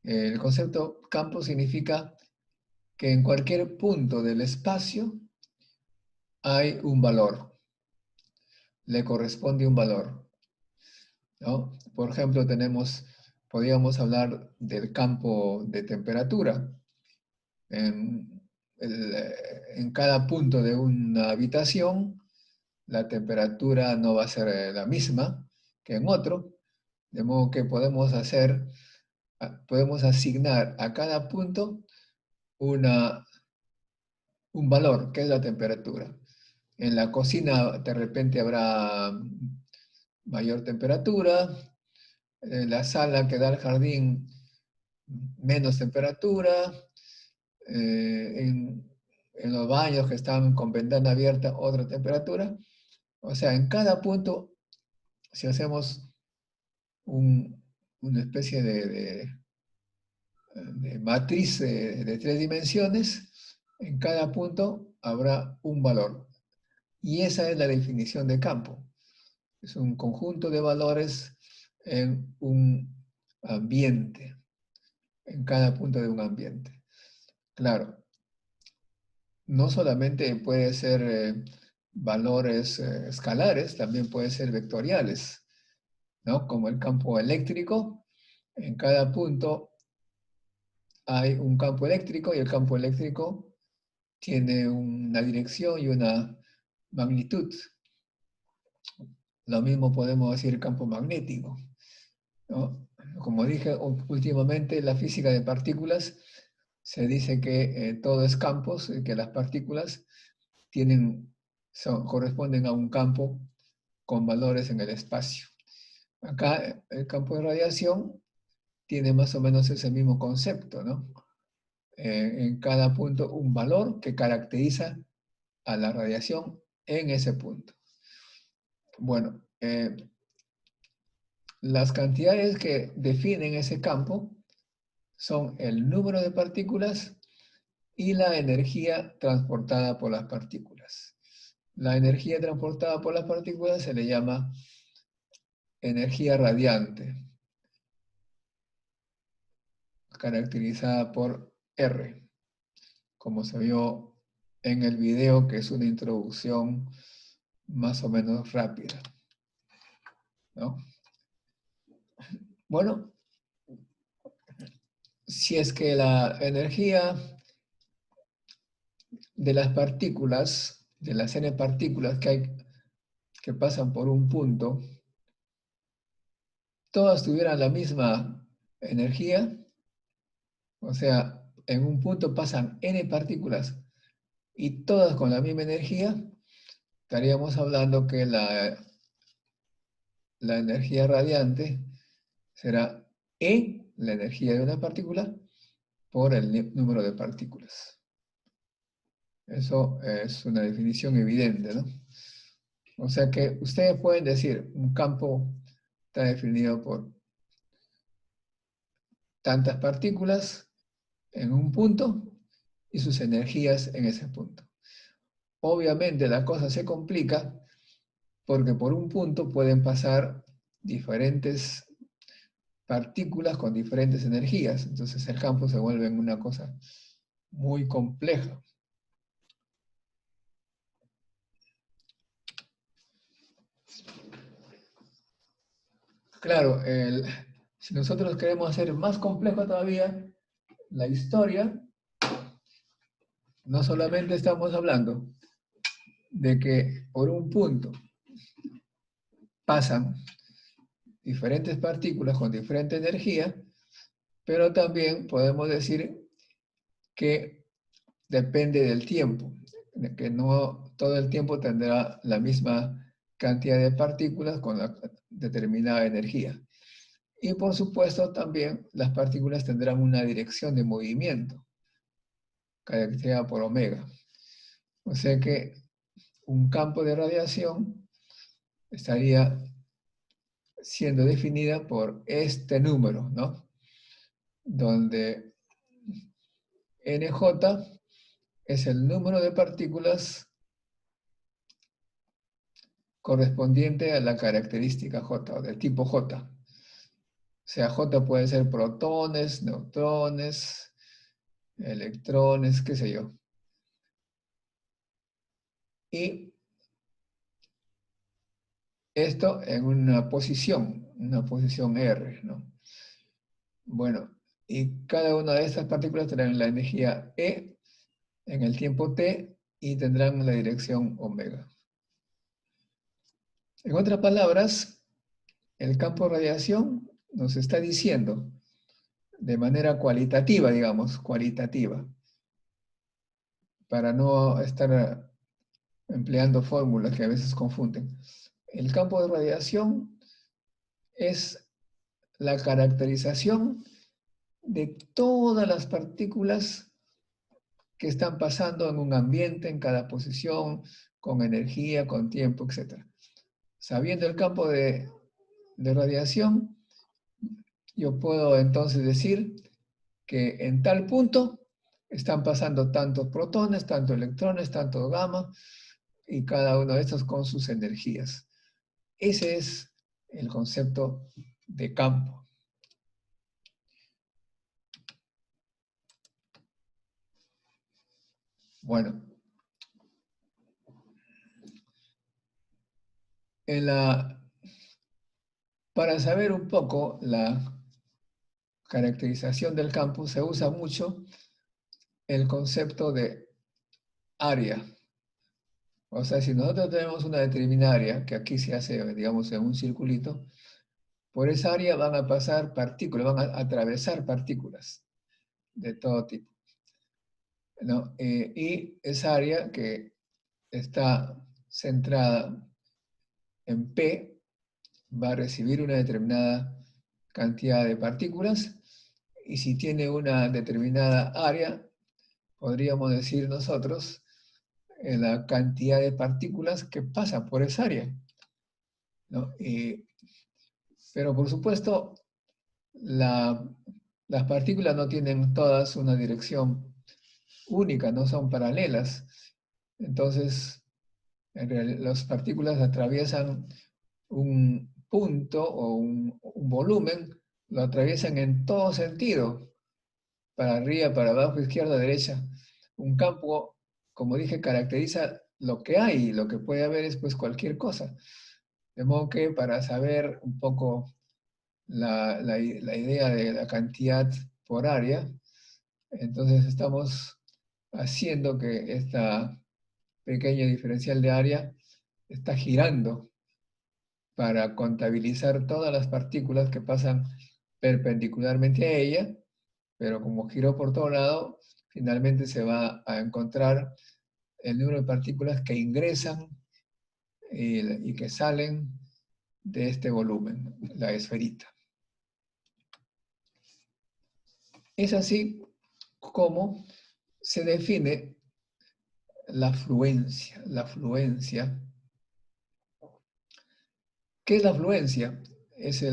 El concepto campo significa que en cualquier punto del espacio hay un valor, le corresponde un valor, ¿no? Por ejemplo, podríamos hablar del campo de temperatura. En cada punto de una habitación, la temperatura no va a ser la misma que en otro, de modo que podemos asignar a cada punto un valor, que es la temperatura. En la cocina de repente habrá mayor temperatura, en la sala que da al jardín menos temperatura, en los baños que están con ventana abierta otra temperatura. O sea, en cada punto, si hacemos una especie de matriz de 3 dimensiones, en cada punto habrá un valor. Y esa es la definición de campo. Es un conjunto de valores en un ambiente, en cada punto de un ambiente. Claro, no solamente puede ser valores escalares, también puede ser vectoriales, ¿no? Como el campo eléctrico, en cada punto hay un campo eléctrico y el campo eléctrico tiene una dirección y una magnitud. Lo mismo podemos decir campo magnético, ¿no? Como dije últimamente, la física de partículas se dice que todo es campos y que las partículas corresponden a un campo con valores en el espacio. Acá el campo de radiación tiene más o menos ese mismo concepto, ¿no? En cada punto un valor que caracteriza a la radiación en ese punto. Bueno, las cantidades que definen ese campo son el número de partículas y la energía transportada por las partículas. La energía transportada por las partículas se le llama energía radiante, caracterizada por R, como se vio en el video, que es una introducción más o menos rápida, ¿no? Bueno, si es que la energía de las partículas, de las n partículas que pasan por un punto, todas tuvieran la misma energía, o sea, en un punto pasan n partículas y todas con la misma energía, estaríamos hablando que la energía radiante será E, la energía de una partícula, por el número de partículas. Eso es una definición evidente, ¿no? O sea que ustedes pueden decir, un campo está definido por tantas partículas en un punto y sus energías en ese punto. Obviamente la cosa se complica porque por un punto pueden pasar diferentes partículas con diferentes energías. Entonces el campo se vuelve una cosa muy compleja. Claro, si nosotros queremos hacer más complejo todavía la historia, no solamente estamos hablando de que por un punto pasan diferentes partículas con diferente energía, pero también podemos decir que depende del tiempo, de que no todo el tiempo tendrá la misma cantidad de partículas con la determinada energía. Y por supuesto también las partículas tendrán una dirección de movimiento, caracterizada por omega. O sea que un campo de radiación estaría siendo definida por este número, ¿no? Donde NJ es el número de partículas correspondiente a la característica J, o del tipo J. O sea, J puede ser protones, neutrones, electrones, qué sé yo. Y esto en una posición R, ¿no? Bueno, y cada una de estas partículas tendrán la energía E en el tiempo t y tendrán la dirección omega. En otras palabras, el campo de radiación nos está diciendo de manera cualitativa, digamos, cualitativa, para no estar empleando fórmulas que a veces confunden. El campo de radiación es la caracterización de todas las partículas que están pasando en un ambiente, en cada posición, con energía, con tiempo, etc. Sabiendo el campo de radiación, yo puedo entonces decir que en tal punto están pasando tantos protones, tantos electrones, tantos gamma, y cada uno de estos con sus energías. Ese es el concepto de campo. Bueno, para saber un poco la caracterización del campo se usa mucho el concepto de área. O sea, si nosotros tenemos una determinada área, que aquí se hace, digamos, en un circulito, por esa área van a pasar partículas, van a atravesar partículas de todo tipo, ¿no? Y esa área que está centrada en P va a recibir una determinada cantidad de partículas, y si tiene una determinada área, podríamos decir nosotros la cantidad de partículas que pasan por esa área, ¿no? Pero por supuesto, las partículas no tienen todas una dirección única, no son paralelas. Entonces, en realidad, las partículas atraviesan un punto o un volumen, lo atraviesan en todo sentido, para arriba, para abajo, izquierda, derecha. Un campo, como dije, caracteriza lo que hay, lo que puede haber es pues cualquier cosa. De modo que para saber un poco la idea de la cantidad por área, entonces estamos haciendo que esta pequeña diferencial de área está girando para contabilizar todas las partículas que pasan perpendicularmente a ella, pero como giró por todo lado, finalmente se va a encontrar el número de partículas que ingresan y que salen de este volumen, la esferita. Es así como se define la fluencia. La fluencia. ¿Qué es la fluencia? Es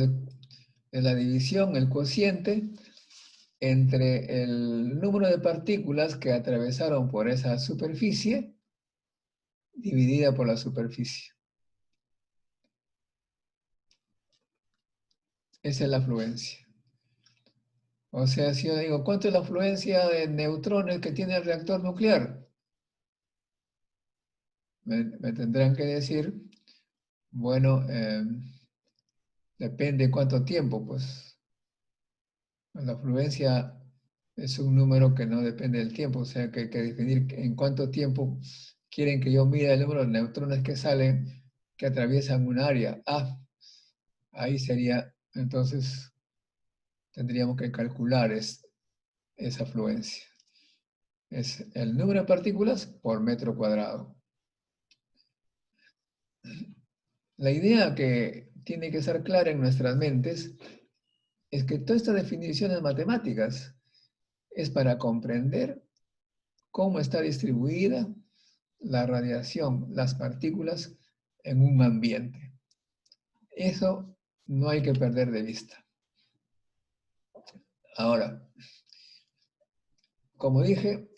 la división, el cociente entre el número de partículas que atravesaron por esa superficie dividida por la superficie. Esa es la afluencia. O sea, si yo digo, ¿cuánto es la afluencia de neutrones que tiene el reactor nuclear? Me tendrán que decir, bueno, depende cuánto tiempo, pues. La afluencia es un número que no depende del tiempo, o sea que hay que definir en cuánto tiempo quieren que yo mida el número de neutrones que salen, que atraviesan un área. Ahí sería, entonces, tendríamos que calcular esa afluencia. Es el número de partículas por metro cuadrado. La idea que tiene que ser clara en nuestras mentes es que todas estas definiciones matemáticas es para comprender cómo está distribuida la radiación, las partículas en un ambiente. Eso no hay que perder de vista. Ahora, como dije,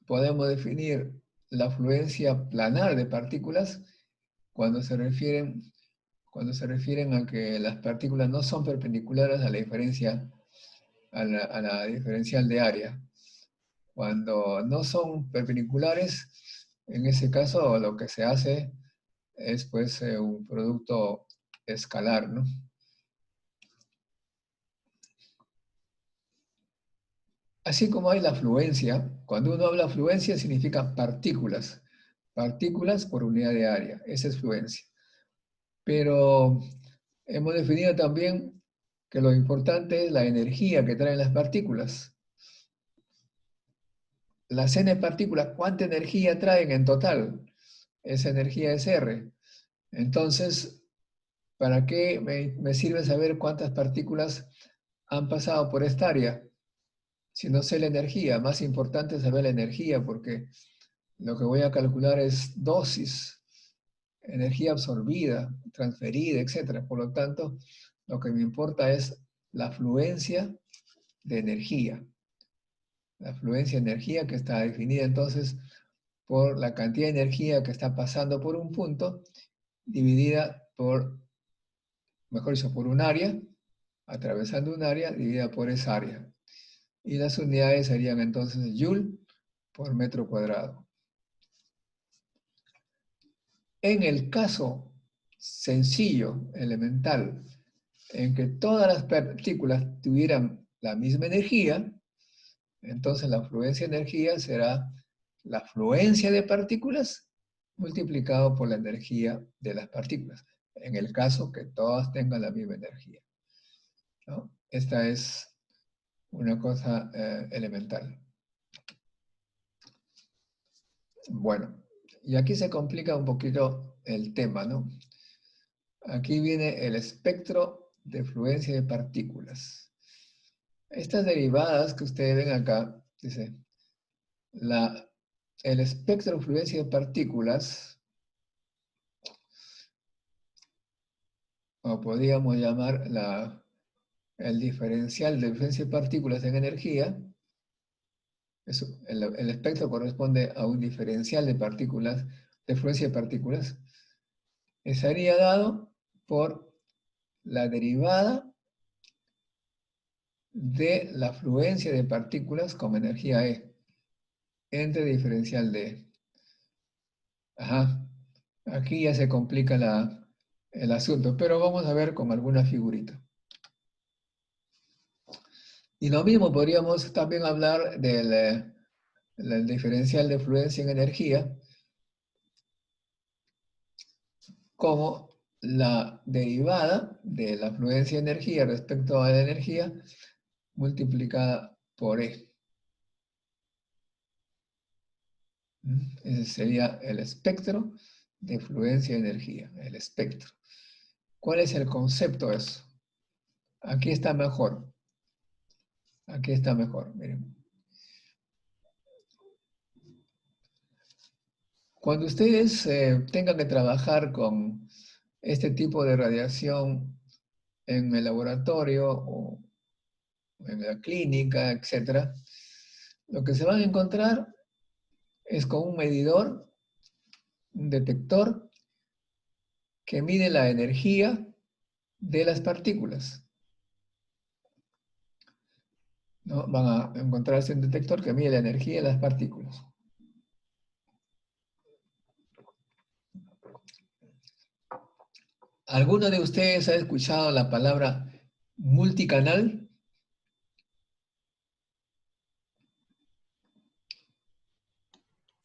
podemos definir la afluencia planar de partículas cuando se refieren a que las partículas no son perpendiculares a la diferencia, a la diferencial de área. Cuando no son perpendiculares, en ese caso lo que se hace es pues un producto escalar, ¿no? Así como hay la afluencia, cuando uno habla de afluencia significa partículas. Partículas por unidad de área, esa es fluencia. Pero hemos definido también que lo importante es la energía que traen las partículas. Las n partículas, ¿cuánta energía traen en total? Esa energía es R. Entonces, ¿para qué me sirve saber cuántas partículas han pasado por esta área? Si no sé la energía, más importante es saber la energía, porque lo que voy a calcular es dosis, energía absorbida, transferida, etc. Por lo tanto, lo que me importa es la afluencia de energía. La afluencia de energía que está definida entonces por la cantidad de energía que está pasando por un punto, dividida por, mejor dicho, por un área, atravesando un área, dividida por esa área. Y las unidades serían entonces Joule por metro cuadrado. En el caso sencillo, elemental, en que todas las partículas tuvieran la misma energía, entonces la afluencia de energía será la afluencia de partículas multiplicado por la energía de las partículas, en el caso que todas tengan la misma energía, ¿no? Esta es una cosa elemental. Bueno, y aquí se complica un poquito el tema, ¿no? Aquí viene el espectro de fluencia de partículas. Estas derivadas que ustedes ven acá, dice, el espectro de fluencia de partículas, o podríamos llamar el diferencial de fluencia de partículas en energía, el espectro corresponde a un diferencial de partículas, de fluencia de partículas, estaría dado por la derivada de la fluencia de partículas como energía E entre diferencial de. Ajá. Aquí ya se complica el asunto, pero vamos a ver con alguna figurita. Y lo mismo podríamos también hablar del diferencial de fluencia en energía como la derivada de la fluencia de energía respecto a la energía multiplicada por E. Ese sería el espectro de fluencia de energía, el espectro. ¿Cuál es el concepto de eso? Aquí está mejor. Aquí está mejor, miren. Cuando ustedes tengan que trabajar con este tipo de radiación en el laboratorio o en la clínica, etc., lo que se van a encontrar es con un medidor, un detector, que mide la energía de las partículas. ¿No? Van a encontrarse un detector que mide la energía de las partículas. ¿Alguno de ustedes ha escuchado la palabra multicanal?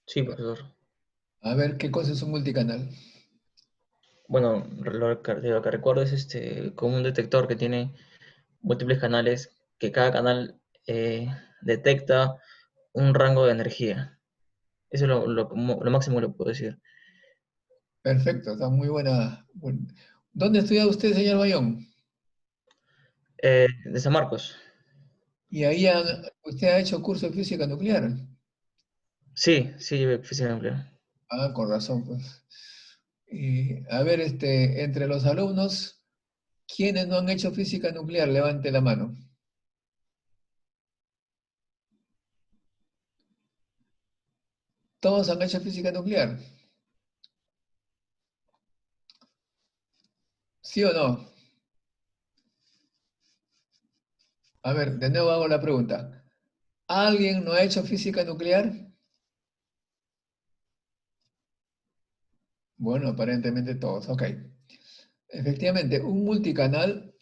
Sí, profesor. A ver, ¿qué cosa es un multicanal? Bueno, de lo que recuerdo es como un detector que tiene múltiples canales, que cada canal detecta un rango de energía. Eso es lo máximo que le puedo decir. Perfecto, está muy buena. ¿Dónde estudia usted, señor Bayón? De San Marcos. Y ahí usted ha hecho curso de física nuclear. Sí, sí, física nuclear. Ah, con razón, pues. Y, a ver, entre los alumnos, ¿quiénes no han hecho física nuclear? Levante la mano. ¿Todos han hecho física nuclear? ¿Sí o no? A ver, de nuevo hago la pregunta. ¿Alguien no ha hecho física nuclear? Bueno, aparentemente todos, ok. Efectivamente, un multicanal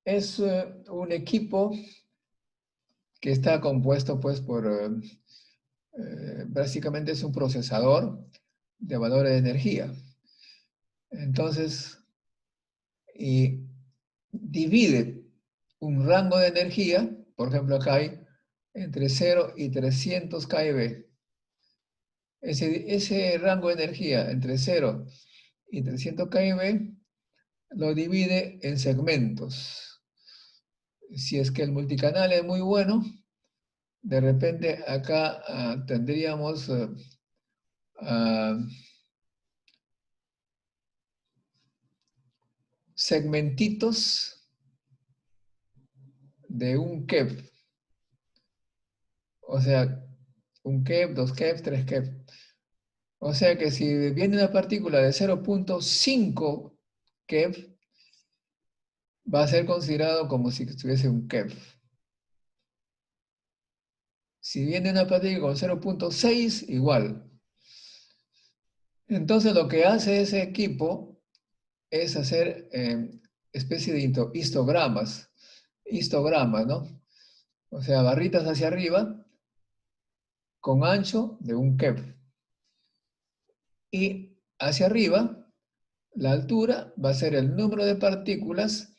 es un equipo que está compuesto pues por, básicamente es un procesador de valores de energía. Entonces, y divide un rango de energía, por ejemplo acá hay entre 0 y 300 kV. Ese rango de energía entre 0 y 300 kV lo divide en segmentos. Si es que el multicanal es muy bueno, de repente acá tendríamos segmentitos de un keV. O sea, un keV, 2 keV, 3 keV. O sea que si viene una partícula de 0.5 keV, va a ser considerado como si estuviese un keV. Si viene una partícula con 0.6, igual. Entonces lo que hace ese equipo es hacer especie de histogramas, ¿no? O sea, barritas hacia arriba con ancho de un keV. Y hacia arriba, la altura va a ser el número de partículas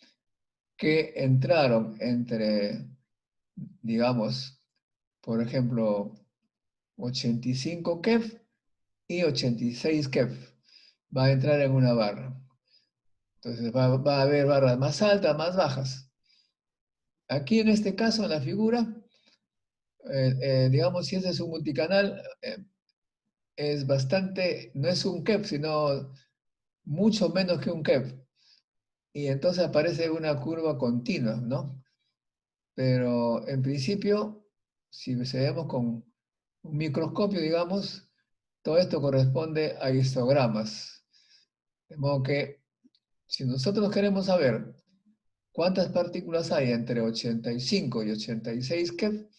que entraron entre, digamos, por ejemplo, 85 keV y 86 keV. Va a entrar en una barra. Entonces va a haber barras más altas, más bajas. Aquí en este caso, en la figura, digamos, si ese es un multicanal, es bastante, no es un keV, sino mucho menos que un keV. Y entonces aparece una curva continua, ¿no? Pero en principio, si vemos con un microscopio, digamos, todo esto corresponde a histogramas. De modo que si nosotros queremos saber cuántas partículas hay entre 85 y 86 keV,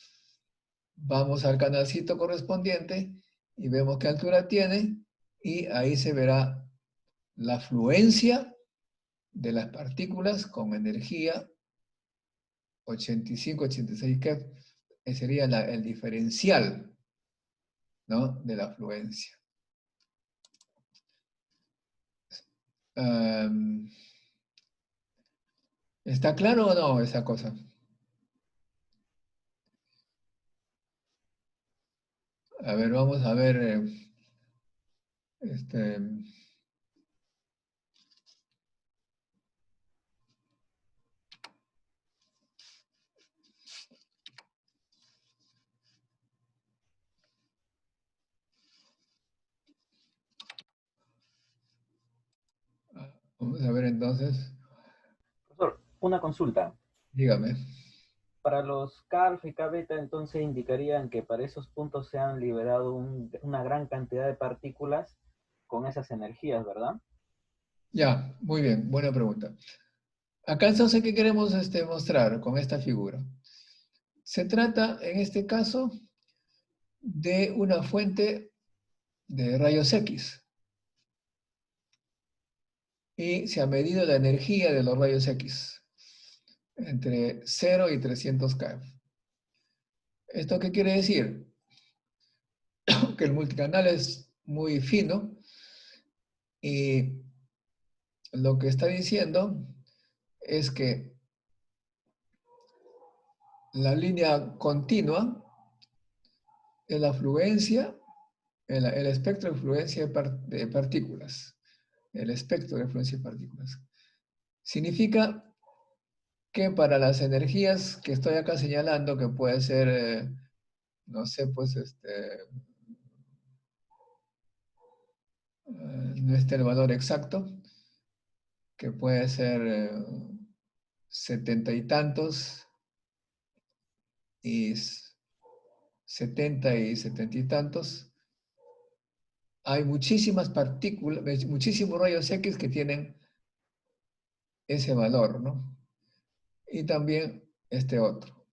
vamos al canalcito correspondiente y vemos qué altura tiene y ahí se verá la fluencia de las partículas con energía 85, 86 keV, sería el diferencial, ¿no?, de la fluencia. ¿Está claro o no esa cosa? A ver, vamos a ver. Vamos a ver entonces. Profesor, una consulta. Dígame. Para los K alfa y K beta, entonces indicarían que para esos puntos se han liberado una gran cantidad de partículas con esas energías, ¿verdad? Ya, muy bien, buena pregunta. Acá entonces, ¿qué queremos mostrar con esta figura? Se trata, en este caso, de una fuente de rayos X. Y se ha medido la energía de los rayos X entre 0 y 300 keV. ¿Esto qué quiere decir? Que el multicanal es muy fino y lo que está diciendo es que la línea continua es la fluencia, el espectro de fluencia de partículas. El espectro de fluencia de partículas. Significa que para las energías que estoy acá señalando, que puede ser, no sé, pues no está el valor exacto, que puede ser 70 y tantos, y 70 y 70 y tantos. Hay muchísimas partículas, muchísimos rayos X que tienen ese valor, ¿no? Y también este otro.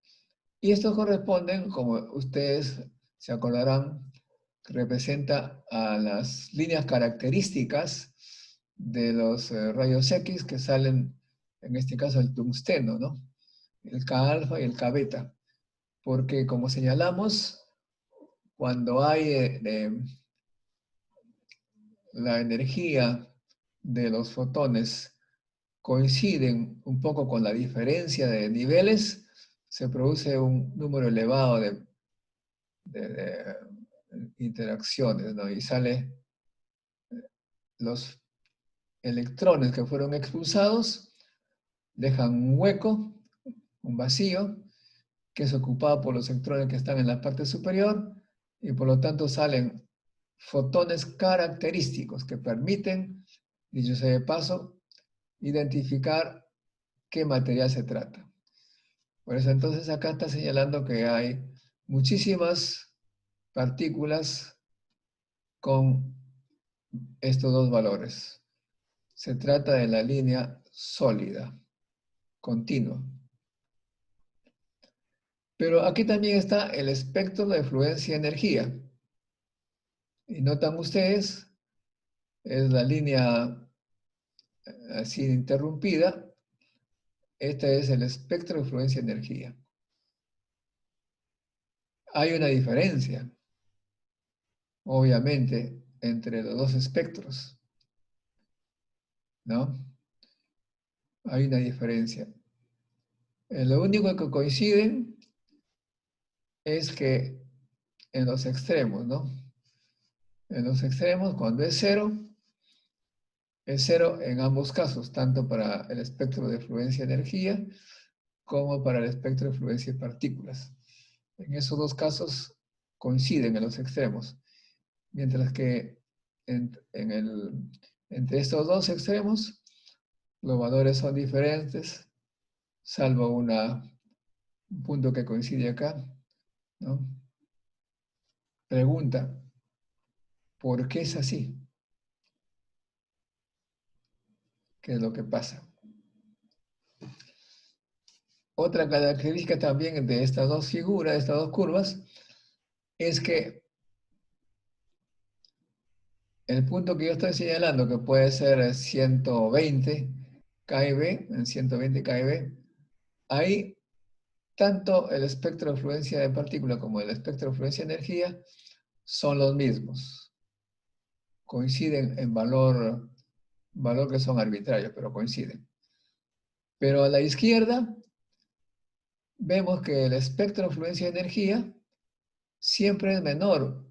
Y estos corresponden, como ustedes se acordarán, representa a las líneas características de los rayos X que salen, en este caso, el tungsteno, ¿no? El K-alfa y el K-beta. Porque, como señalamos, cuando hay la energía de los fotones coinciden un poco con la diferencia de niveles, se produce un número elevado de interacciones, ¿no? Y sale los electrones que fueron expulsados, dejan un hueco, un vacío, que es ocupado por los electrones que están en la parte superior, y por lo tanto salen fotones característicos que permiten, dicho sea de paso, identificar qué material se trata. Por eso entonces acá está señalando que hay muchísimas partículas con estos dos valores. Se trata de la línea sólida, continua. Pero aquí también está el espectro de fluencia-energía. Y notan ustedes, es la línea así interrumpida. Este es el espectro de fluencia-energía. Hay una diferencia, obviamente, entre los dos espectros, ¿no? Hay una diferencia. Lo único que coinciden es que en los extremos, ¿no? En los extremos, cuando es cero en ambos casos, tanto para el espectro de fluencia-energía como para el espectro de fluencia de partículas. En esos dos casos coinciden en los extremos, mientras que entre estos dos extremos los valores son diferentes, salvo un punto que coincide acá, ¿no? Pregunta, ¿por qué es así? ¿Qué es lo que pasa? Otra característica también de estas dos figuras, de estas dos curvas, es que el punto que yo estoy señalando, que puede ser 120 keV, en 120 keV, ahí tanto el espectro de fluencia de partícula como el espectro de fluencia de energía son los mismos. Coinciden en valor que son arbitrarios, pero coinciden. Pero a la izquierda vemos que el espectro de fluencia de energía siempre es menor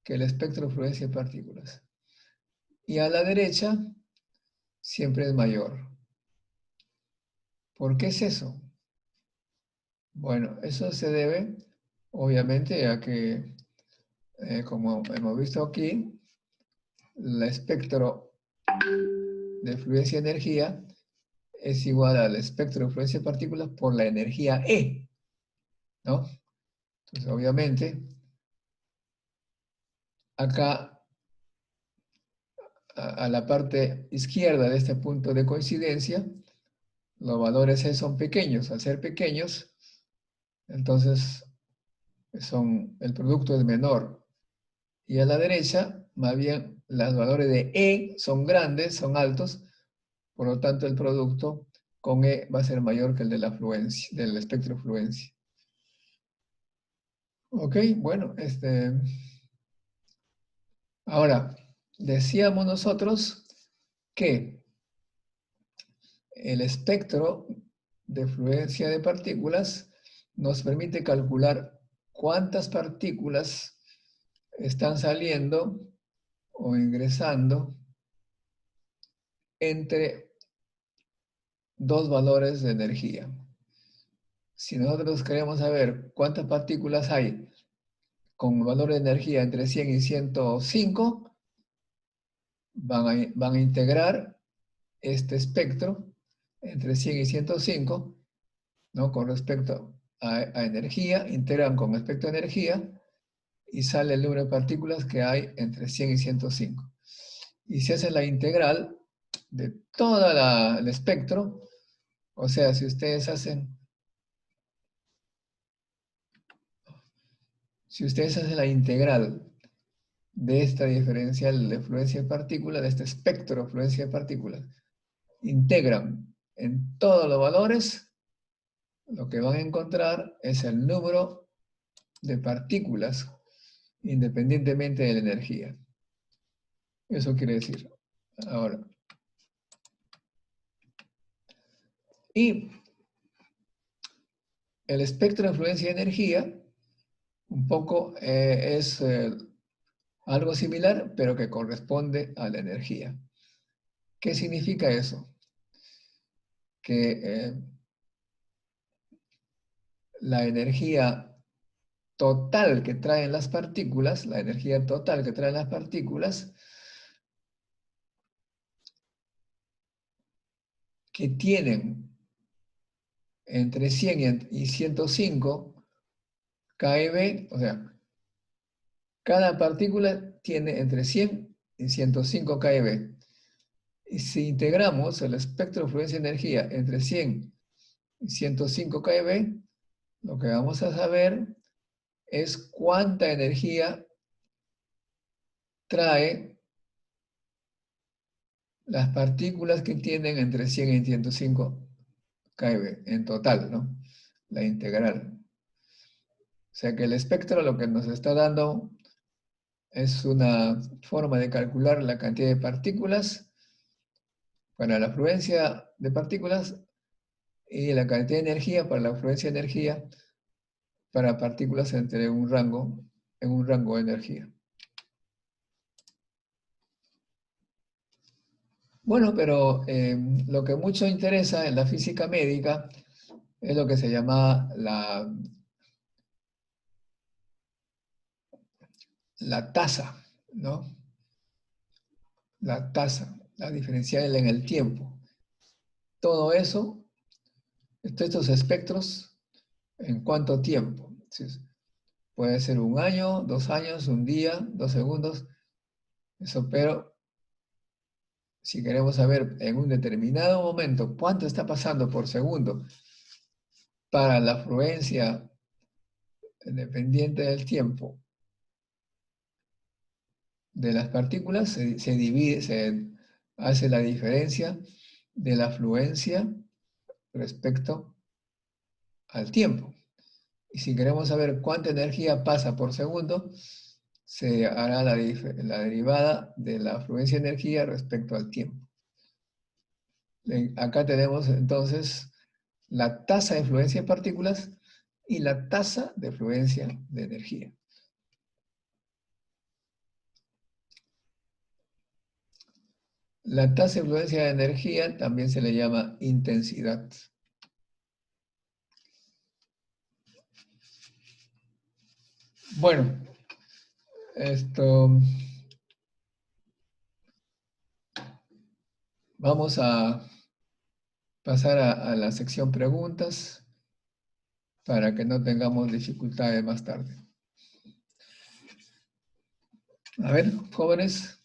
que el espectro de fluencia de partículas. Y a la derecha siempre es mayor. ¿Por qué es eso? Bueno, eso se debe, obviamente, a que, como hemos visto aquí, el espectro de fluencia de energía es igual al espectro de fluencia de partículas por la energía E, ¿no? Entonces, obviamente, acá a la parte izquierda de este punto de coincidencia, los valores E son pequeños. Al ser pequeños, entonces el producto es menor. Y a la derecha, más bien, los valores de E son grandes, son altos, por lo tanto el producto con E va a ser mayor que el de la fluencia, del espectro de fluencia. Ok, bueno, ahora, decíamos nosotros que el espectro de fluencia de partículas nos permite calcular cuántas partículas están saliendo o ingresando entre dos valores de energía. Si nosotros queremos saber cuántas partículas hay con valor de energía entre 100 y 105, van a integrar este espectro entre 100 y 105, ¿no? Con respecto a energía, integran con respecto a energía y sale el número de partículas que hay entre 100 y 105. Y se hace la integral de todo el espectro, o sea, si ustedes hacen la integral de esta diferencial de fluencia de partículas, de este espectro de fluencia de partículas, integran en todos los valores, lo que van a encontrar es el número de partículas independientemente de la energía. Eso quiere decir. Ahora. Y el espectro de fluencia de energía un poco es algo similar, pero que corresponde a la energía. ¿Qué significa eso? Que la energía total que traen las partículas, que tienen entre 100 y 105 keV, o sea, cada partícula tiene entre 100 y 105 keV. Y si integramos el espectro de fluencia de energía entre 100 y 105 keV, lo que vamos a saber es cuánta energía trae las partículas que tienen entre 100 y 105 keV en total, ¿no? La integral. O sea que el espectro lo que nos está dando es una forma de calcular la cantidad de partículas para la fluencia de partículas y la cantidad de energía para la fluencia de energía para partículas en un rango de energía. Bueno, pero lo que mucho interesa en la física médica es lo que se llama la tasa, ¿no? La tasa, la diferencial en el tiempo. Todo eso, estos espectros, ¿en cuánto tiempo? Puede ser 1 año, 2 años, 1 día, 2 segundos. Eso, pero si queremos saber en un determinado momento cuánto está pasando por segundo para la fluencia dependiente del tiempo de las partículas, se hace la diferencia de la fluencia respecto al tiempo. Y si queremos saber cuánta energía pasa por segundo, se hará la derivada de la fluencia de energía respecto al tiempo. Acá tenemos entonces la tasa de fluencia de partículas y la tasa de fluencia de energía. La tasa de fluencia de energía también se le llama intensidad. Bueno, vamos a pasar a la sección preguntas para que no tengamos dificultades más tarde. A ver, jóvenes.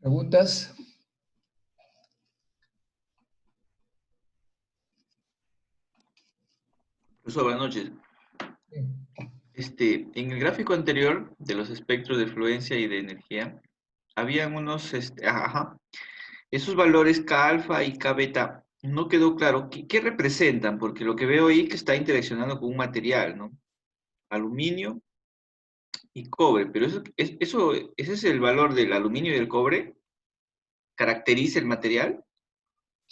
¿Preguntas? Profesor, buenas noches. En el gráfico anterior de los espectros de fluencia y de energía, habían unos, esos valores K alfa y K beta, no quedó claro qué representan, porque lo que veo ahí es que está interaccionando con un material, ¿no? Aluminio y cobre, pero ese es el valor del aluminio y del cobre, caracteriza el material.